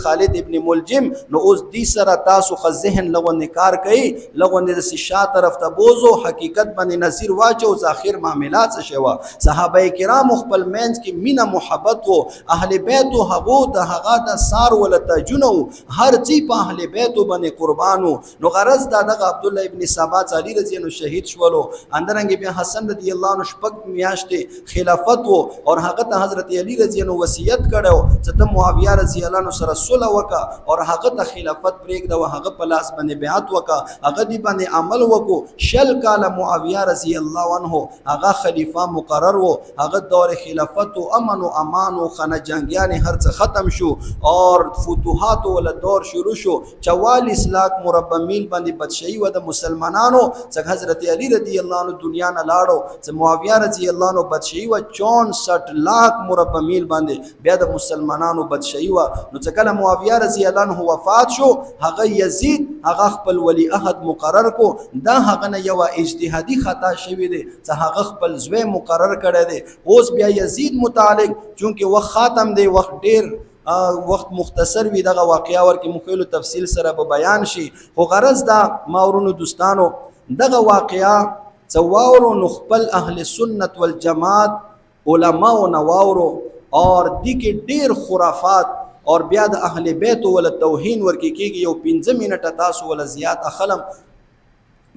خالد ابن ملجم نو اوس دی سره تاسو خ ذهن لغو نکار کوي لغو د شا طرف ته بوزو حقیقت باندې نظیر واچو ظاهر معاملات څه شوا صحابه کرام خپل مینس کې مینا محبت او اهل بیت او هغه د سار ولا تجنو هر چی په اهل بیت باندې قربانو نو غرض دغه عبد الله ابن سبا علی رضی الله شهید شولو اندرنګ بیا حسن رضی الله عنه شپږ میاشتې خلافت او هغه ته حضرت علی رضی الله وصیت کړو چې ته معاویه رضی الله عنه سره صلح وکا او هغه ته خلافت پرېږده او هغه په لاس باندې بیعت وکا هغه دی باندې عمل وکړو شل کاله معاویه رضی الله عنه هغه خلیفہ مقرر وو هغه دور خلافت او امن او امان او خانه جنگیان هر څه ختم شو اور فتوحات ول دور شروع شو 44 लाख مربع میل باندې شهید و د مسلمانانو څنګه حضرت علی رضی الله عنه دنیا نه لاړو چې معاویه رضی الله عنه بدشهی و 64 लाख مربع میل باندې بیا د مسلمانانو بدشهی و نو چې کله معاویه رضی الله عنه وفات شو هغه یزید هغه خپل ولی عہد مقرر کو دا هغه نه یو اجتهادي خطا شوی دی چې هغه خپل زوی مقرر کړی دی اوس بیا یزید متعلق چونکه وخت ختم دی وخت ډیر وخت مختصر وي دغه واقعیا ورکې مخیلو تفصیل سره به بیان شي خو غرض دا ماورونو دوستانو دغه واقعیا څواورو نو خپل اهل سنت والجماعت علماء نواورو اور دی کې ډیر خرافات اور بیا د اهل بیت ول توهین ورکې کېږي یو 15 منټه تاسو ول زیات اخلم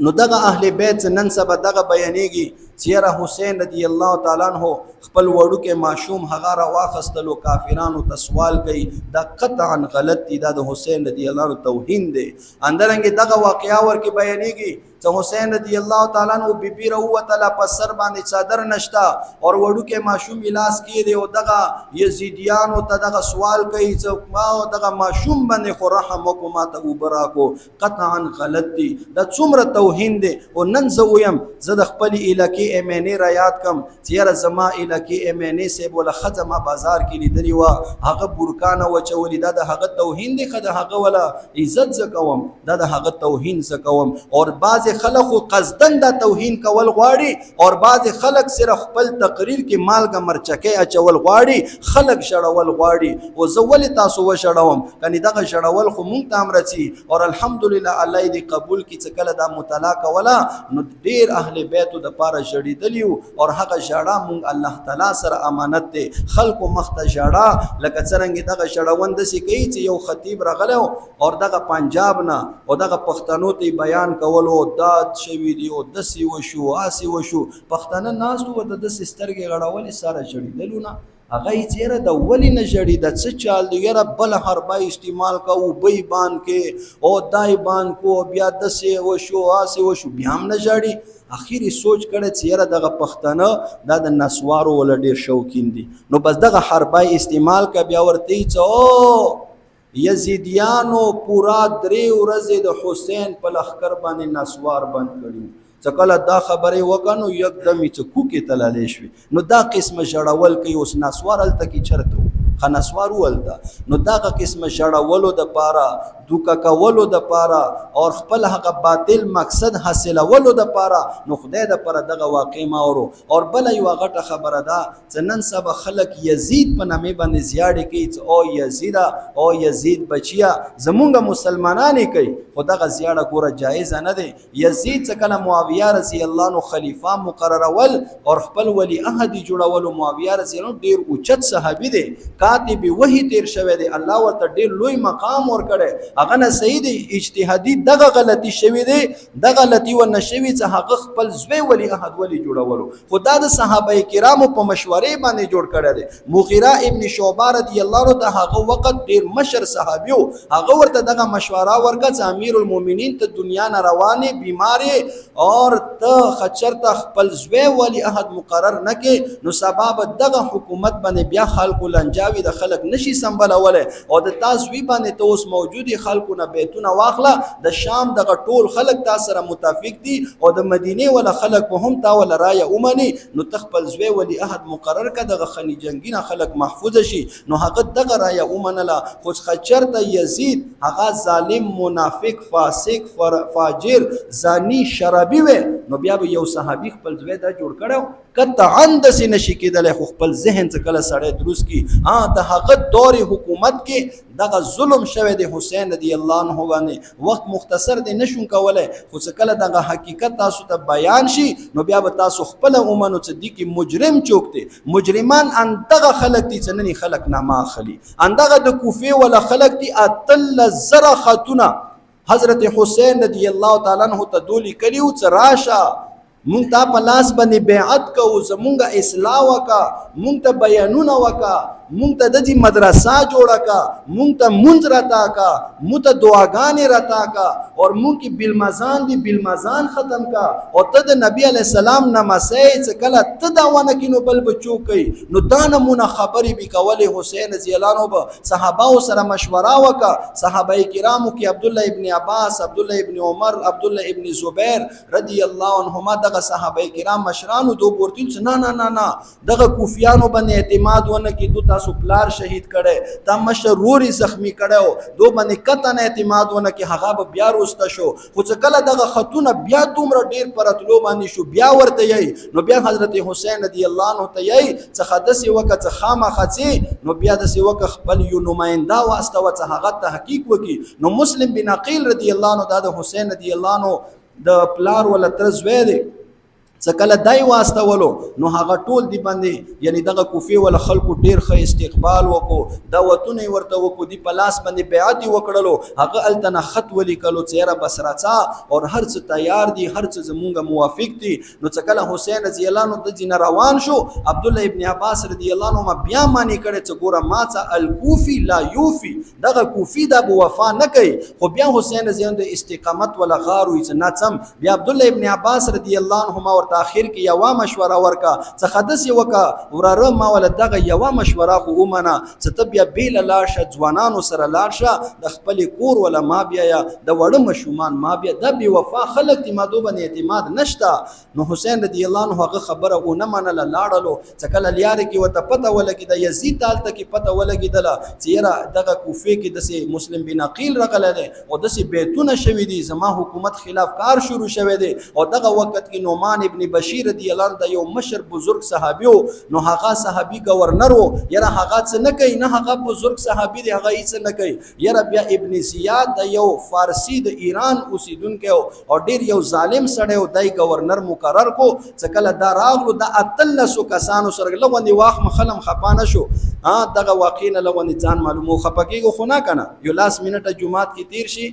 نو دغه اهل بیت نن سبا دغه بیانېږي چیرې حسین رضی الله تعالی عنہ خپل وړو کې معشوم هغه را واخستلو کافرانو ته سوال کوي دا قطعا غلط دی دا د حسین رضی الله عنه توهین دی اندرنګ دغه واقعیا ورکې بیانېږي چې حسین رضی الله تعالی عنہ بیبی راوتله په سر باندې چادر نشتا اور وړو کې معشوم الاس کې دی او دغه یزیدیانو ته دغه سوال کوي چې ما دغه معشوم باندې خو رحم وکړو ما ته وبراکو قطعا غلط دی دا څومره توهین دی او نن زه ویم زه د خپل علاقې امنی را یاد کم چیرې زما علاقې امنی سه بوله خزما بازار کې لیدلی و هغه برکانه وچولی دا د هغه توهین دی خدای هغه ولا عزت زکوم دا د هغه توهین زکوم اور بعض خلق قصدن دا توهین کول غواړي اور بعض خلق صرف خپل تقریر کې مالګه مرچکه اچول غواړي خلق شړول غواړي او زه ولې تاسو و شړوم کني دغه شړول خو مونږ ته امرتي اور الحمدلله الله دې قبول کړي چې کله دا مطالعه کولا نو ډیر اهل بیت د پاره جړیدلیو اور هغه جړه مونږ الله تعالی سره امانت دی خلکو مخته جړه لکه څنګه دغه جړوند سي کوي چې یو خطیب راغلو اور دغه پنجاب نه او دغه پښتنو ته بیان کولو داد شوی دی او دسی وشو آسی وشو پښتنه ناس تو د سترګې غړول سره جړیدلو نه هغه چیرې د ولی نه جړی د څه چال دی یره بل حربا استعمال کو بی بان کې او دای بان کو بیا دسی وشو آسی وشو بیا هم نه جړی اخیری سوچ کړه چې یره دغه پښتنه دا د نسوارو ول ډیر شوکین دي نو بس دغه حربای استعمال کا بیا ورته چې یزیدیانو پورا 3 ورځې د حسین په لخر باندې نسوار بند کړي چکله دا خبره وکنو یکدم چې کوکې تلالی شوي نو دا قسمه جړول کوي اوس نسوار هلته کې چرته خنسوار ولدا نو دغه قسمه جړولو د پاره دوکا کولو د پاره اور خپل هغه باطل مقصد حاصلولو د پاره نو خدای د پاره دغه واقع ماورو اور بل یو غټه خبره ده چې نن سبا خلک یزید په نامه باندې زیاړي کوي چې او یزیدا او یزید بچیا زمونږ مسلمانانې کوي خدغه زیاړه ګوره جایز نه دی یزید څخه کله معاویه رضی الله عنه خلیفہ مقررول اور خپل ولی عهد جوړول معاویه رضی الله ډیر اوچت صحابي دی کاتب وحی تیر شوی دی الله ورته ډیر لوی مقام ور کړي هغه نه صحیح دی اجتهادي دغه غلطي شوی دی دغه غلطي و نشوي چې هغه خپل زوی ولی عهد ولی جوړولو خدا د صحابه کرامو په مشورې باندې جوړ کړی دی مغیره ابن شعبه رضی الله عنه ته هغه وخت ډیر مشر صحابیو هغه ورته دغه مشوره ورکړه چې امیر المؤمنین ته دنیا نه روانه بیماری اور ته خچر ته خپل زوی ولی عهد مقرر نه کې نو سبب دغه حکومت باندې بیا خلکو لنجاوي د خلک نشي سمبلوله او د تاسوی باندې ته اوس موجودي خلکو نه بیتونه واخله د شام دغه ټول خلک تاسو سره متفق دي او د مدینه ولا خلک په هم تا ولا رای اومني نو تخپل زوی ولی عهد مقرر ک دغه خنی جنگینه خلک محفوظ شي نو هغه دغه رای اومنله خو خچر ته یزید هغه ظالم منافق فاسق فاجر زانی شرابي و نو بیا به یو صحابي خپل زوی دا جوړ کړو قطعا د سینه شي کېدل خو خپل ذهن څخه کله سړی دروست کی د هغه دور حکومت کې دغه ظلم شوه د حسین رضی الله عنه باندې وخت مختصر دی نشون کولای خو کله دغه حقیقت تاسو ته بیان شي نو بیا به تاسو خپل اومنو چې دی کې مجرم چوک دی مجرمان ان دغه خلک دي چې نن خلک نامه اخلي ان دغه د کوفه ولا خلک دي اتل زرا خاتونه حضرت حسین رضی الله تعالی عنہ ته دولی کړیو چې راشه مونږ ته په لاس باندې بیعت کوو زمونږه اصلاح وکا مونږ ته بیانونه وکا مونږ ته د دې مدرسه جوړه کا مونږ ته منځ راتا کا مونږ ته دعاګانې راتا کا اور مونږ کې بالمزان دی بالمزان ختم کا او ته د نبی علی السلام نمسه چې کله ته دا ونه کینو بل بچو کوي نو دا نمونه خبرې به کولې حسین رضی الله عنه به صحابه سره مشوره وکا صحابه کرامو کې عبد الله ابن عباس عبد الله ابن عمر عبد الله ابن زبیر رضی الله عنهما دغه صحابه کرام مشرانو دو ورتل نه نه نه نه دغه کوفیانو باندې اعتماد ونه کې دوه تاسو پلار شهید کړي، تا مشروري زخمی کړو، دو باندې قطعا اعتماد ونه کې هغه به بیا روسته شو. خو چې کله دغه خطونه بیا دومره ډیر پرتلو باندې شو، بیا ورته یی نو بیا حضرت حسین رضی الله عنه ته یی څه خدسي وکړه څه خامخڅي، نو بیا د سی وکړه خپل یو نماینده واستوه څه هغه تحقیق وکي. نو مسلم بن عقیل رضی الله عنه دا د حسین رضی الله عنه د پلار ولا تر زوی دی، څه کله دای واستولو نو هغه ټول دی باندې یعنی دغه کوفی ول خلکو ډیر ښه استقبال وکړو، دعوتونه ورته وکړو، دی پلاس باندې بیعت وکړلو، هغه التنه خط ولیکلو چیرې بسراچا او هر څه تیار دي، هر څه زمونږه موافق دي. نو څه کله حسین رضی الله عنه د جن روان شو، عبد الله ابن عباس رضی الله عنه بیا معنی کړي چې ګوره ما څه الکوفی لا یوفی، دغه کوفی د وفا نه کوي. خو بیا حسین رضی الله عنه د استقامت ولا غارو چې ناڅم بیا عبد الله ابن عباس رضی الله عنهما ورته اخر کې یو مشوره ورکا، څه حدث یو کا وراره ما ول دغه یو مشوره خو ومنه چې ته بیا بیل لاشه ځوانانو سره لاشه د خپل کور ولا ما بیا د وړ مشومان ما بیا د بی وفا خلک تی مادو باندې اعتماد نشتا. نو حسین رضی الله عنه هغه خبره و نه منله، لاړلو څه کله لیار کې وته پته ولګی د یزید تالته کې پته ولګی دله چې یاره دغه کوفه کې د مسلم بن عقیل رغله ده او د بیتونه شوی دي، زما حکومت خلاف کار شروع شوی دی. او دغه وخت کې نعمان ابن بشیر رضی الله عنه د یو مشر بزرگ صحابي نو هغه صحابي گورنر و، یاره هغه څه نه کوي، نه هغه بزرگ صحابي دی هغه هیڅ نه کوي. یاره بیا ابن زیاد د یو فارسی د ایران اوسیدونکو او ډیر یو ظالم سړی او دای گورنر مقرر کو. څه کله دا راغلو د اتلسو کسانو سره لغونی واخ مخلم خپانه شو، دغه واقعینه لغونی ځان معلومو خپکیږي خو نه کنه یو لاس منټه جمعات کې تیر شي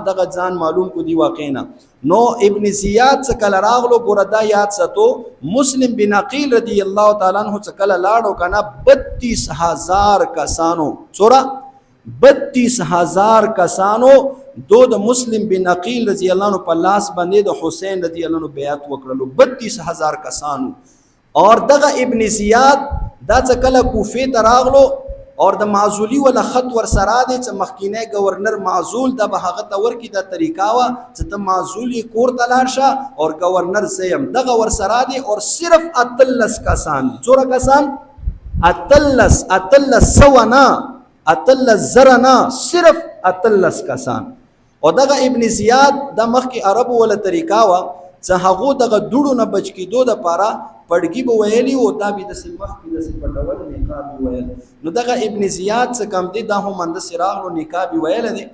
دغه ځان معلوم کو دی واقعینه. نو ابن زیاد څه کله راغلو ګوره دا یاد ساتو، مسلم بن عقیل رضی الله تعالی عنہ څه کله لاړو کنه 32,000 کسانو، څورا 32,000 کسانو دو د مسلم بن عقیل رضی الله عنه په لاس باندې د حسین رضی الله عنه بیعت وکړلو 32,000 کسانو. اور دغه ابن زیاد دا څه کله کوفه ته راغلو اور د معزولی ولا خط ور سره دي چې مخکینه گورنر معزول د به هغه تور کی د طریقا وا چې ته معزولی کور تلار شه اور گورنر سیم دغه ور سره دي اور صرف اتلس کسان، څوره کسان اتلس سونا اتلس زرنا صرف اتلس کسان. او دغه ابن زیاد د مخکی عربو ولا طریقا وا چې هغه دغه دوړو نه بچ کیدو د پاره پړګي به ویلی او دا به د سمخ کې د سپټول نقاب ویل. نو دغه ابن زیاد څخه کم دي دا هم اند سراغ نو نقاب ویل دي.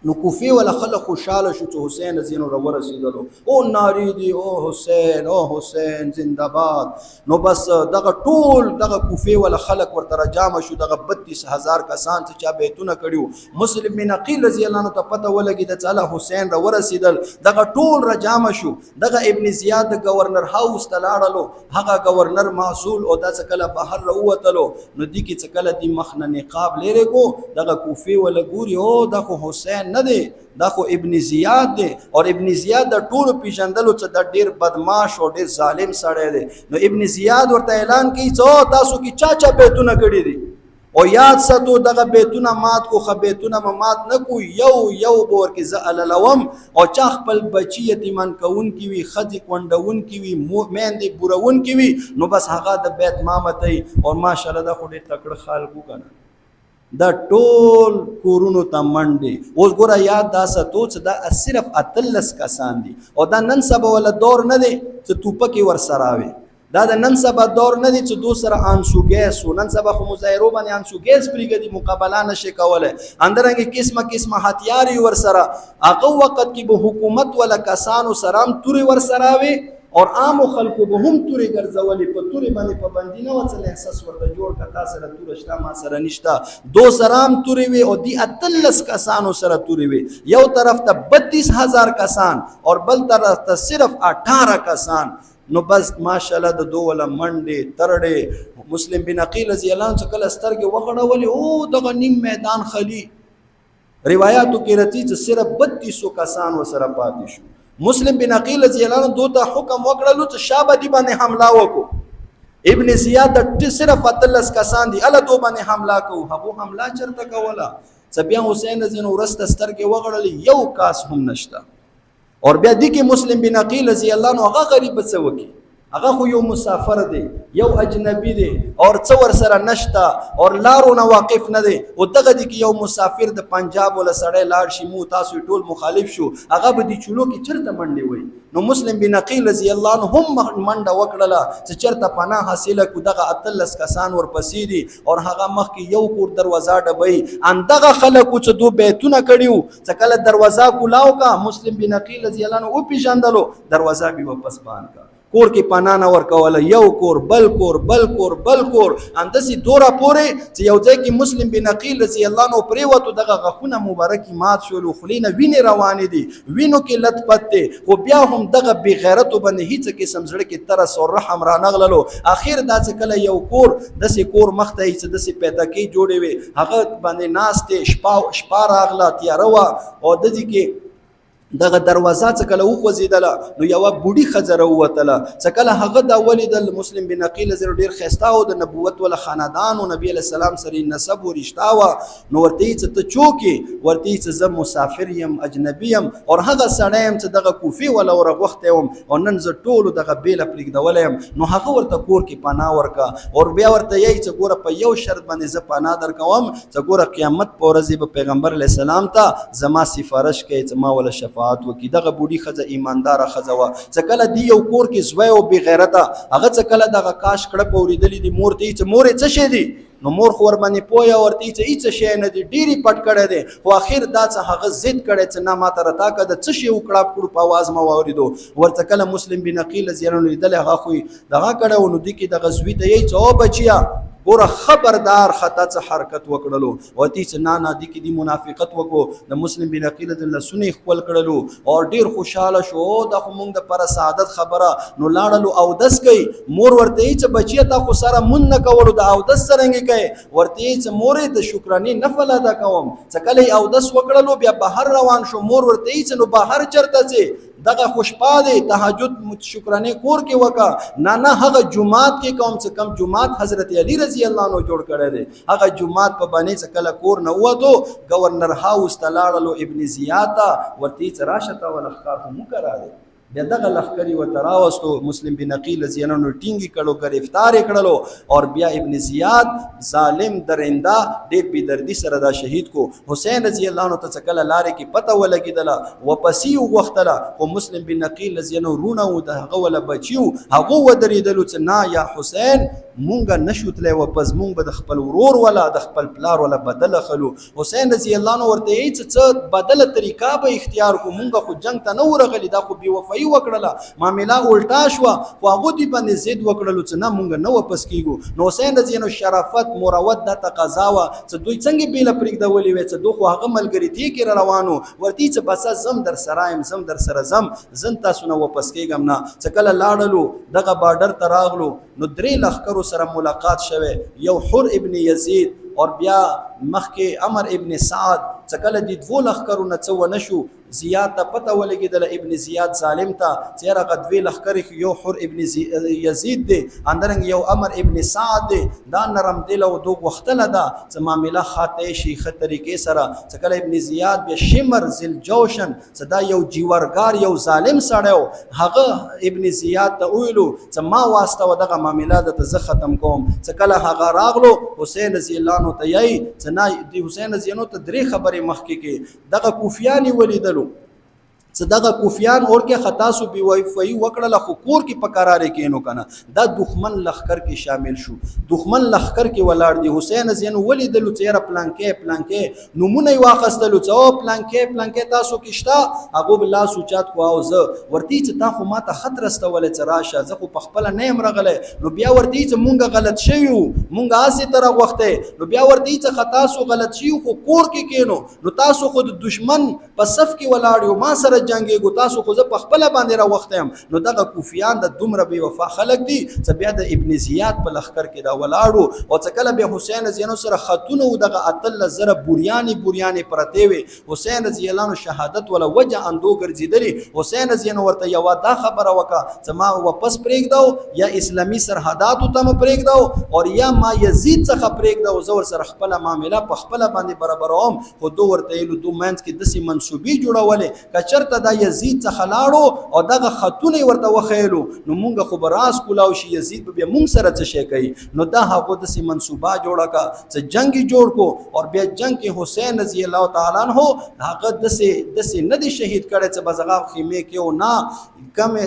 نو کوفی ولا خلک خوشاله شو چې حسین زینو را ورسیدلو او ناری دی او حسین زنده باد. نو بس دغه ټول دغه کوفی ولا خلک ورته جامع شو، دغه 32,000 کسان چې چا بیتونه کړیو. مسلم بن عقیل رضی الله عنه ته پته ولګی د تعالی حسین را ورسیدل، دغه ټول را جامع شو. دغه ابن زیاد د گورنر هاوس ته لاړلو، هغه گورنر معزول او د څکله بهر راوتلو. نو دی کی څکله دی مخنه نقاب لري کو دغه کوفی ولا ګوري او دغه حسین نه دی دا خو ابن زیاد دی. اور ابن زیاد د ټولو پیژندلو چې د ډیر بدمعاش او ډیر ظالم سړی دی. نو ابن زیاد ورته اعلان کوي چې تاسو کی چا بیتونه کړی دي او یاد ساتو دغه بیتونه مات کو، خو بیتونه مات نه کو، یو بور کې ز الالوم او چا خپل بچی یتیمان کون کی وی، خځې کونډون کی وی، میندې بورون کی وی، نو بس هغه د بیت مامتای. اور ماشاءالله دا خو ډیر تکړه خلکو کنه دا ټول کورونو ته منډي. اوس ګوره یاد دا ساتو چې دا صرف اتلس کسان دي او دا نن سبا ولا دور نه دی چې توپکې ور سره وي، دا د نن سبا دور نه دی چې دو سره انسو ګیس و. نن سبا خو مظاهرو باندې انسو ګیس پرېږدي مقابله نشي کولی، اندرنګې قسمه هتیارې ور سره. هغه وخت کې به حکومت ولا کسانو سره هم تورې ور سره وي اور عام خلکو به هم تورې ګرځولې، په تورې باندې پابندي نه وه څه احساس ورته جوړ کړه تا سره توره شته ما سره نشته. دو سره هم تورې وي او دی 18 کسانو سره تورې وي. یو طرف ته 32,000 کسان اور بل طرف ته صرف 18 کسان. نو بس ماشاءالله د دو ولا منډې ترړې. مسلم بن عقیل رضی الله عنه کله سترګې وغړولې او دغه نیم میدان خلی. روایتو کې راځي چې صرف 32 کسان وسره پاتې شو. مسلم بن عقیل رضی الله عنه دوته حکم وکړلو چې شابه دی باندې حمله وکړو. ابن زیاد د صرف 18 کسان دي الله دو باندې حمله کوو. هغه حمله چرته کوله چې بیا حسین رضی الله عنه ورسته سترګې وغړلې یو کاس هم نشته. اور بیا دی کې مسلم بن عقیل رضی الله عنه هغه غریب څه وکي، هغه خو یو مسافر دی، یو اجنبي دی، اور څه ورسره نشته، اور لارو نه واقف نه دی. او دغه دی کې یو مسافر د پنجاب ولا سړی لاړ شي، مو تاسو ټول مخالف شو، هغه به دې چلو کې چرته منډې وي. نو مسلم بن عقیل رضی الله عنه هم منډه وکړله چې چرته پناه حاصله کو. دغه 13 کسان ورپسې دي، اور هغه مخکې یو کور دروازه ډبوي. اندغه خلکو چې دو بیتونه کړیو، چې کله دروازه کولاو کا مسلم بن عقیل رضی الله عنه او پیژندلو، دروازه به واپس بان کا. کور کې پناه نه ورکوله، یو کور بل کور بل کور بل کور، اندسې دوره پورې چې یو ځای کې مسلم بن عقیل رضی الله عنه پرېوتو، دغه غاښونه مبارکې مات شولو، خولې نه وینې روانې دي، وینو کې لت پت دی، خو بیا هم دغه بې غیرتو باندې هېڅ قسم زړه کې ترس او رحم رانغللو. اخر دا چې کله یو کور داسې کور مخ ته چې داسې پیتکۍ جوړې وې، هغه باندې ناست دی، شپه راغله، تیاره وه، او د دې کې دغه دروازه چې کله وخوځېدله نو یوه بوډي ښځه راووتله. چې کله هغه دا ولیدل مسلم بن عقیل ډېر ښایسته و، د نبوت والا خاندان و، نبي علیه السلام سره یې نسب و رشته وه. نو ورته یې چې ته څوک یې؟ ورته یې چې زه مسافر یم، اجنبي یم، او هغه سړی یم چې دغه کوفې والا ورغوښتی وم، او نن زه ټولو دغه بیله پرېږدولی یم. نو هغه ورته کور کې پناه ورکه، او بیا ورته یې چې ګوره په یو شرط باندې زه پناه درکوم، چې ګوره قیامت په ورځ به پیغمبر علیه السلام ته زما سفارش کوي چې ما ولا شفاعت وکړي. دغه بوډي ښځه ایمانداره ښځه وه. چې کله دی یو کور کې زوی او بې غیرته، هغه چې کله دغه کاش کړپ اورېدلي دي، مور ته یې چې مورې څه شی دي؟ نو مور خو ورباندې پوهه ورته یې چې هېڅ شی نه دي، ډېرې پټ کړی دی. خو اخر دا چې هغه ضد کړی چې نه ماته راتا که د څه شی وکړه کړو په اواز ما واورېدو. ورته کله مسلم بن عقیل رضی الله عنه لیدلی، هغه خو یې دغه کړی و. نو دې کې دغه زوی ته یې چې او بچیه ګوره خبردار خطا څه حرکت وکړلو، ورته چې نه نه دې کې دې منافقت وکړو. د مسلم بن عقیل د لاسونه یې خپل کړلو، او ډېر خوشحاله شو، دا خو موږ دپاره سعادت خبره. نو لاړلو اودس کوي. مور ورته یې چې بچیه تا خو سره مونځ نه کولو، د اودس څرنګې کوې؟ ورته یې چې مورې د شکرانې نفل ادا کوم. چې کله یې اودس وکړلو بیا بهر روان شو. مور ورته یې چې نو بهر چرته ځې؟ دغه خوشپا دی، تهجد شکرانې کور کې وکړه. نه نه هغه جومات کې کوم، چې کوم جومات حضرت علی رضی الله عنه جوړ کړی دی، هغه جومات په باندې چې کله کور نه ووتو، گورنر هاوس ته لاړلو ابن زیاد ته، ورته یې چې راشه ته ولا ښکار خو موږ را دی. بیا دغه لښکر یې ورته راوستو، مسلم بن عقیل رضی الله عنه ټینګې کړو، ګرفتار یې کړلو، او بیا ابن زیاد ظالم درنده ډېر بې دردي سره دا شهید کو. حسین رضی الله عنه ته چې کله لارې کې پته ولګېدله، واپسي یې وغوښتله، خو مسلم بن عقیل رضی الله عنه وروڼه وو، د هغه ولا بچي وو، هغو ودرېدلو چې نه یا حسین مونږ نشو تللی واپس، مونږ به د خپل ورور ولا د خپل پلار ولا بدله خلو. حسین رضی الله عنه ورته یې چې څه بدله طریقه به اختیار کړو، مونږ خو جنګ ته نه ورغلي، دا خو بې وفایي وکړله، معامله الټا شوه. خو هغو دې باندې ضد وکړلو چې نه مونږ نه واپس کېږو. نو حسین رضی الله عنه شرافت مروت دا تقاضا وه چې دوی څنګه بیله پرېږدولې وې، چې دوی خو هغه ملګرتي کې را روانو. ورته یې چې بس زم در سره یم، زم در سره ځم، زه تاسو نه واپس کېږم نه. چې کله لاړلو دغه بارډر ته راغلو، نو 3 لښکرو سره ملاقات شوه، یو حر ابن یزید، اور بیا مخکې عمر ابن سعد. چې کله دې 2 لښکرو نه څه ونه شو، زیاد ته پته ولګېدله ابن زیاد ظالم ته چې یاره هغه 2 لښکرې یو حر ابن یزید دی، همدارنګه یو عمر ابن سعد دی، دا نرم دل او دوه غوښتله ده چې معامله ښه شي ښه طریقې سره. چې کله ابن زیاد بیا شمر ذوالجوشن، چې دا یو جیورګار یو ظالم سړی و، هغه ابن زیاد ته وویلو چې ما واستوه دغه معامله درته زه ختم کوم. چې کله هغه راغلو، حسین رضی الله عنه ته یې چې نه، د حسین رضی الله عنه ته 3 خبرې مخکې کې دغه کوفیان یې ولیدلو چې دغه کوفیان اور کې خطا سو بی وفایي وکړله، خو کور کې په قرارې کېنو که نه، دا دښمن لښکر کې شامل شو، دښمن لښکر کې ولاړ دی. حسین رضی الله عنه ولیدلو چې یاره پلانکې پلانکې نومونه یې واخیستلو چې او پلانکې پلانکې تاسو کې شته، هغو به لاس اوچات کو او زه ورته چې تا خو ما ته خط رستولی چې راشه، زه خو په خپله نه یم راغلی. نو بیا ورته چې مونږ غلط شوي وو، مونږ هسې ته راغوښتی. نو بیا ورته چې خطا سو غلط شوي خو کور کې کېنو، نو تاسو خو د دشمن په صف کې ولاړ یو، ما سره جنګېږو، تاسو خو زه په خپله باندې راوختی یم. نو دغه کوفیان د دومره بې وفا خلک دي چې بیا د ابن زیاد په لښکر کې دا ولاړو. او چې کله بیا حسین رضی الله سره خطونه و، دغه 18,000 بوریانې پرتې وې. حسین رضی الله عنه شهادت ولا وجه اندو ګرځېدلي. حسین رضی الله ورته یوه دا خبره وکړه چې ما واپس پرېږدو، یا اسلامي سرحداتو ته م پرېږدو، او یا ما یزید څخه پرېږدو، زه ورسره خپله معامله په خپله باندې برابروم. خو دو ورته ویلو، دو منځ کې داسې منصوبې جوړولې که چېرته چرته دا یزید څخه لاړو او دغه خطونه ورته وخیلو نو مونږ خو به راز کولاو شي یزید به بیا مونږ سره څه شی کوي نو دا هغه داسې منصوبه جوړه کړه څه جنګ یې جوړ کو اور بیا جنګ کې حسین رضی الله تعالی عنہ هغه داسې نه دی شهید کړی چې بزغاب خیمې کې او نه کم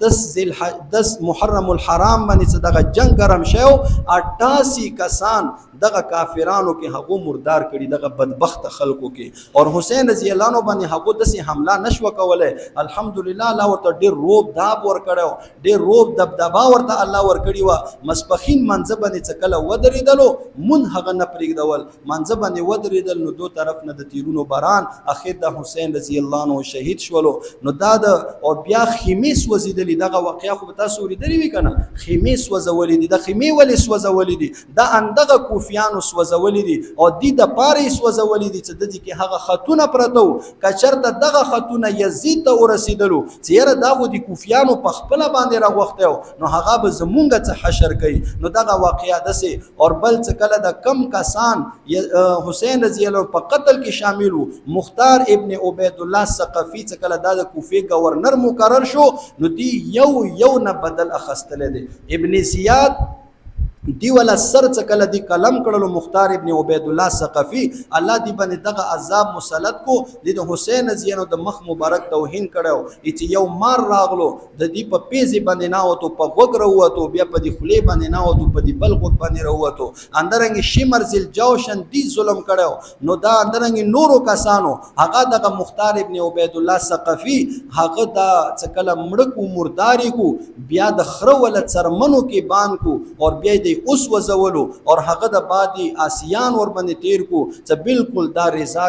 10 محرم الحرام باندې چې دغه جنگ ګرم شو 88 کسان دغه کافرانو کې هغه مردار کړي دغه بدبخت خلکو کې اور حسین رضی الله عنه باندې هغه داسې حمله نشو کولای الحمدلله الله ورته ډېر روب داب ور کړو ډېر روب دبدبا ورته الله ور کړی و مسپخین منځ باندې څکله ودرېدلو مون هغه نه پرېږدول منځ باندې ودرېدل نو دو طرف نه د تیرونو باران اخر د حسین رضی الله عنه شهید شولو نو دا د او بیا خیمې سوځېدلې دغه واقعیا خو به تاسو اورېدلې وي که نه خیمې سوځولې دي د خیمې ولې سوځولې دي دا اندغه کوفیانو سوځولې دي او دي د پاره یې سوځولې دي چې د دې کې هغه خطونه پرته وو که چېرته دغه خطونه یزید ته ورسېدلو چې یاره دا خو د کوفیانو په خپله باندې راغوښتی و نو هغه به زمونږ څه حشر کوي نو دغه واقعیا داسې اور بل څه کله د کم کسان حسین رضی الله په قتل کې شامل وو مختار ابن عبید الله ثقفي چې کله دا د کوفې گورنر مقرر شو نو دی یو نه بدل اخستلی دی ابن زیاد دی ولا سر څه کله دی قلم کړلو مختار ابن عبید الله ثقفي الله دی باندې دغه عذاب مسلط کو د حسین رضی الله د مخ مبارک توهین کړو چې یو مار راغلو د دې په پیزي باندې نه وته په وګ وروته بیا په دې خلی باندې نه وته په دې بل وګ باندې وروته اندرنګ شمر ذل جوشن دی ظلم کړو نو دا اندرنګ نورو کسانو هغه دغه مختار ابن عبید الله ثقفي هغه دا څه کله مړکو مرداري کو بیا د خره ول څرمنو کې بان کو اور بیا اوس وزولو اور هغه د بادي آسیان ور باندې تیر کو چې بالکل دا رضا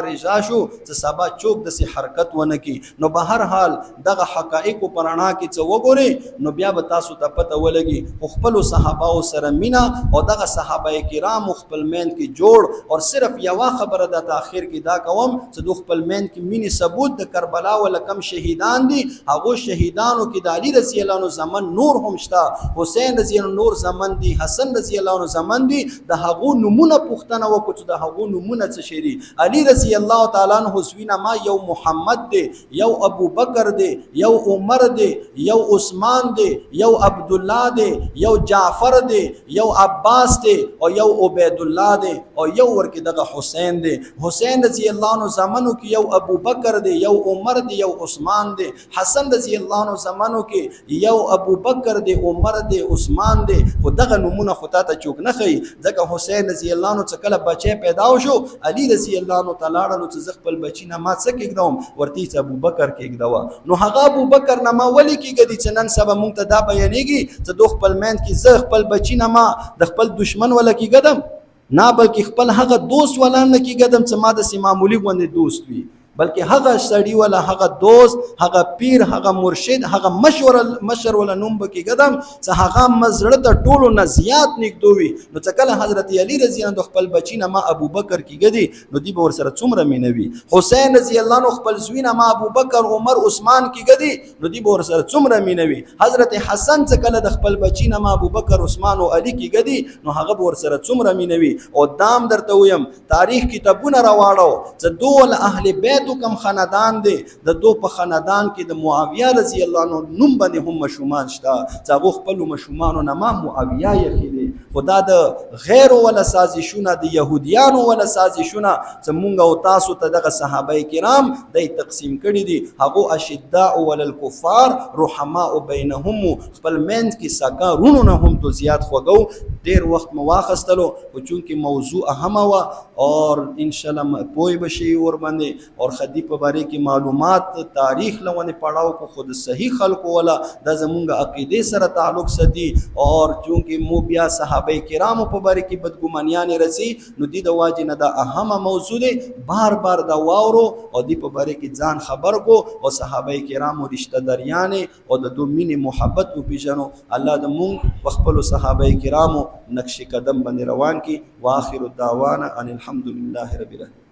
شو چې سبا چوک د سي حرکت ونه کی نو به هر حال دغه حقایق پرانا کې چې وګوري نو بیا به تاسو ته پته ولګي خپل صحابه او سره مینا او دغه صحابه کرام خپل مین کې جوړ اور صرف یو خبره د اخر کې دا کوم چې د خپل مین کې مینی ثبوت د کربلا ول کم شهیدان دي هغه شهیدانو کې د علي رضی الله عنه زمن نور هم شتا حسین رضی الله نور زمن دي حسن رضی الله عنه زمان دي د هغو نمونه پوښتنه وکړو چې د هغو نمونه څه شي دي علي رضی الله تعالی عنہ سوینه ما یو محمد دی یو ابو بکر دی یو عمر دی یو عثمان دی یو عبد الله دی یو جعفر دی یو عباس دی او یو عبید الله دی او یو ورکه دغه حسین دی حسین رضی الله عنه زمانو کې یو ابو بکر دی یو عمر دی یو عثمان دی حسن رضی الله عنه زمانو کې یو ابو بکر دی عمر دی عثمان دی خو دغه نمونه خطا ته چوک نه خي ځکه حسین رضی الله عنه څخه کله بچي پیدا شو علي رضی الله عنه تعالی عنہ چې خپل بچی نه ما څه کېږم ورته ابو بکر کېږدوا نو هغه ابو بکر نه ما ولي کېږي چې نن سبا مونږ ته دا بیانېږي چې دوه خپل مین کې زه خپل بچی نه ما د خپل دشمن ولا کېږدم نه بلکې خپل هغه دوست ولا نه کېږدم چې ما د معمولی غوندې دوست وي بلکې هغه سړی ولا هغه دوست هغه پیر هغه مرشد هغه مشر ولا نوم بکی قدم چې هغه مزړه د ټولو نه زیات نږدوي نو څکله حضرت علی رضی الله عنه خپل بچی نه ما ابو بکر کېږدي نو دی به ور سره څومره مینوي حسین رضی الله عنه خپل زوی نه ما ابو بکر عمر عثمان کېږدي نو دی به ور سره څومره مینوي حضرت حسن څکله د خپل بچی نه ما ابو بکر عثمان او علی کېږدي نو هغه به ور سره څومره مینوي او دام درته ویم تاریخ کتابونه راواړو چې دول اهل بیت کم خاندان دی د دو په خاندان کې د معاویه رضی الله عنه نوم باندې هم مشومان شته چې هغه خپل مشومانو نه ما معاویه یې دی خدا د غیر ولا سازشونه د يهوديانو ولا سازشونه زمونږ او تاسو ته دغه صحابه کرام د تقسیم کړي دي هغه اشداء ولا الكفار رحماء بينهم خپل منځ کې ساګارونو نه هم تو زیات خوګو ډیر وخت مواخستلو او چونکی موضوع اهمه وا اور ان شاء الله پوي بشي ور باندې اور خدي په باره کې معلومات تاریخ لونه پڑھاو کو خود صحیح خلق ولا د زمونږ عقیده سره تعلق سدي اور چونکی مو بیا صحابه کرامو په باره کې بدګمانیان رسي نو دي د واجب نه د اهمه موضوع دي بار بار دا واورو او دي په باره کې ځان خبر کو او صحابه کرامو رشتہ داریان او د دوه مینه محبت او پیژنو الله د مونږ په خپل صحابه کرامو نقش قدم باندې روان کی واخر الدعوانا ان الحمد لله رب العالمین.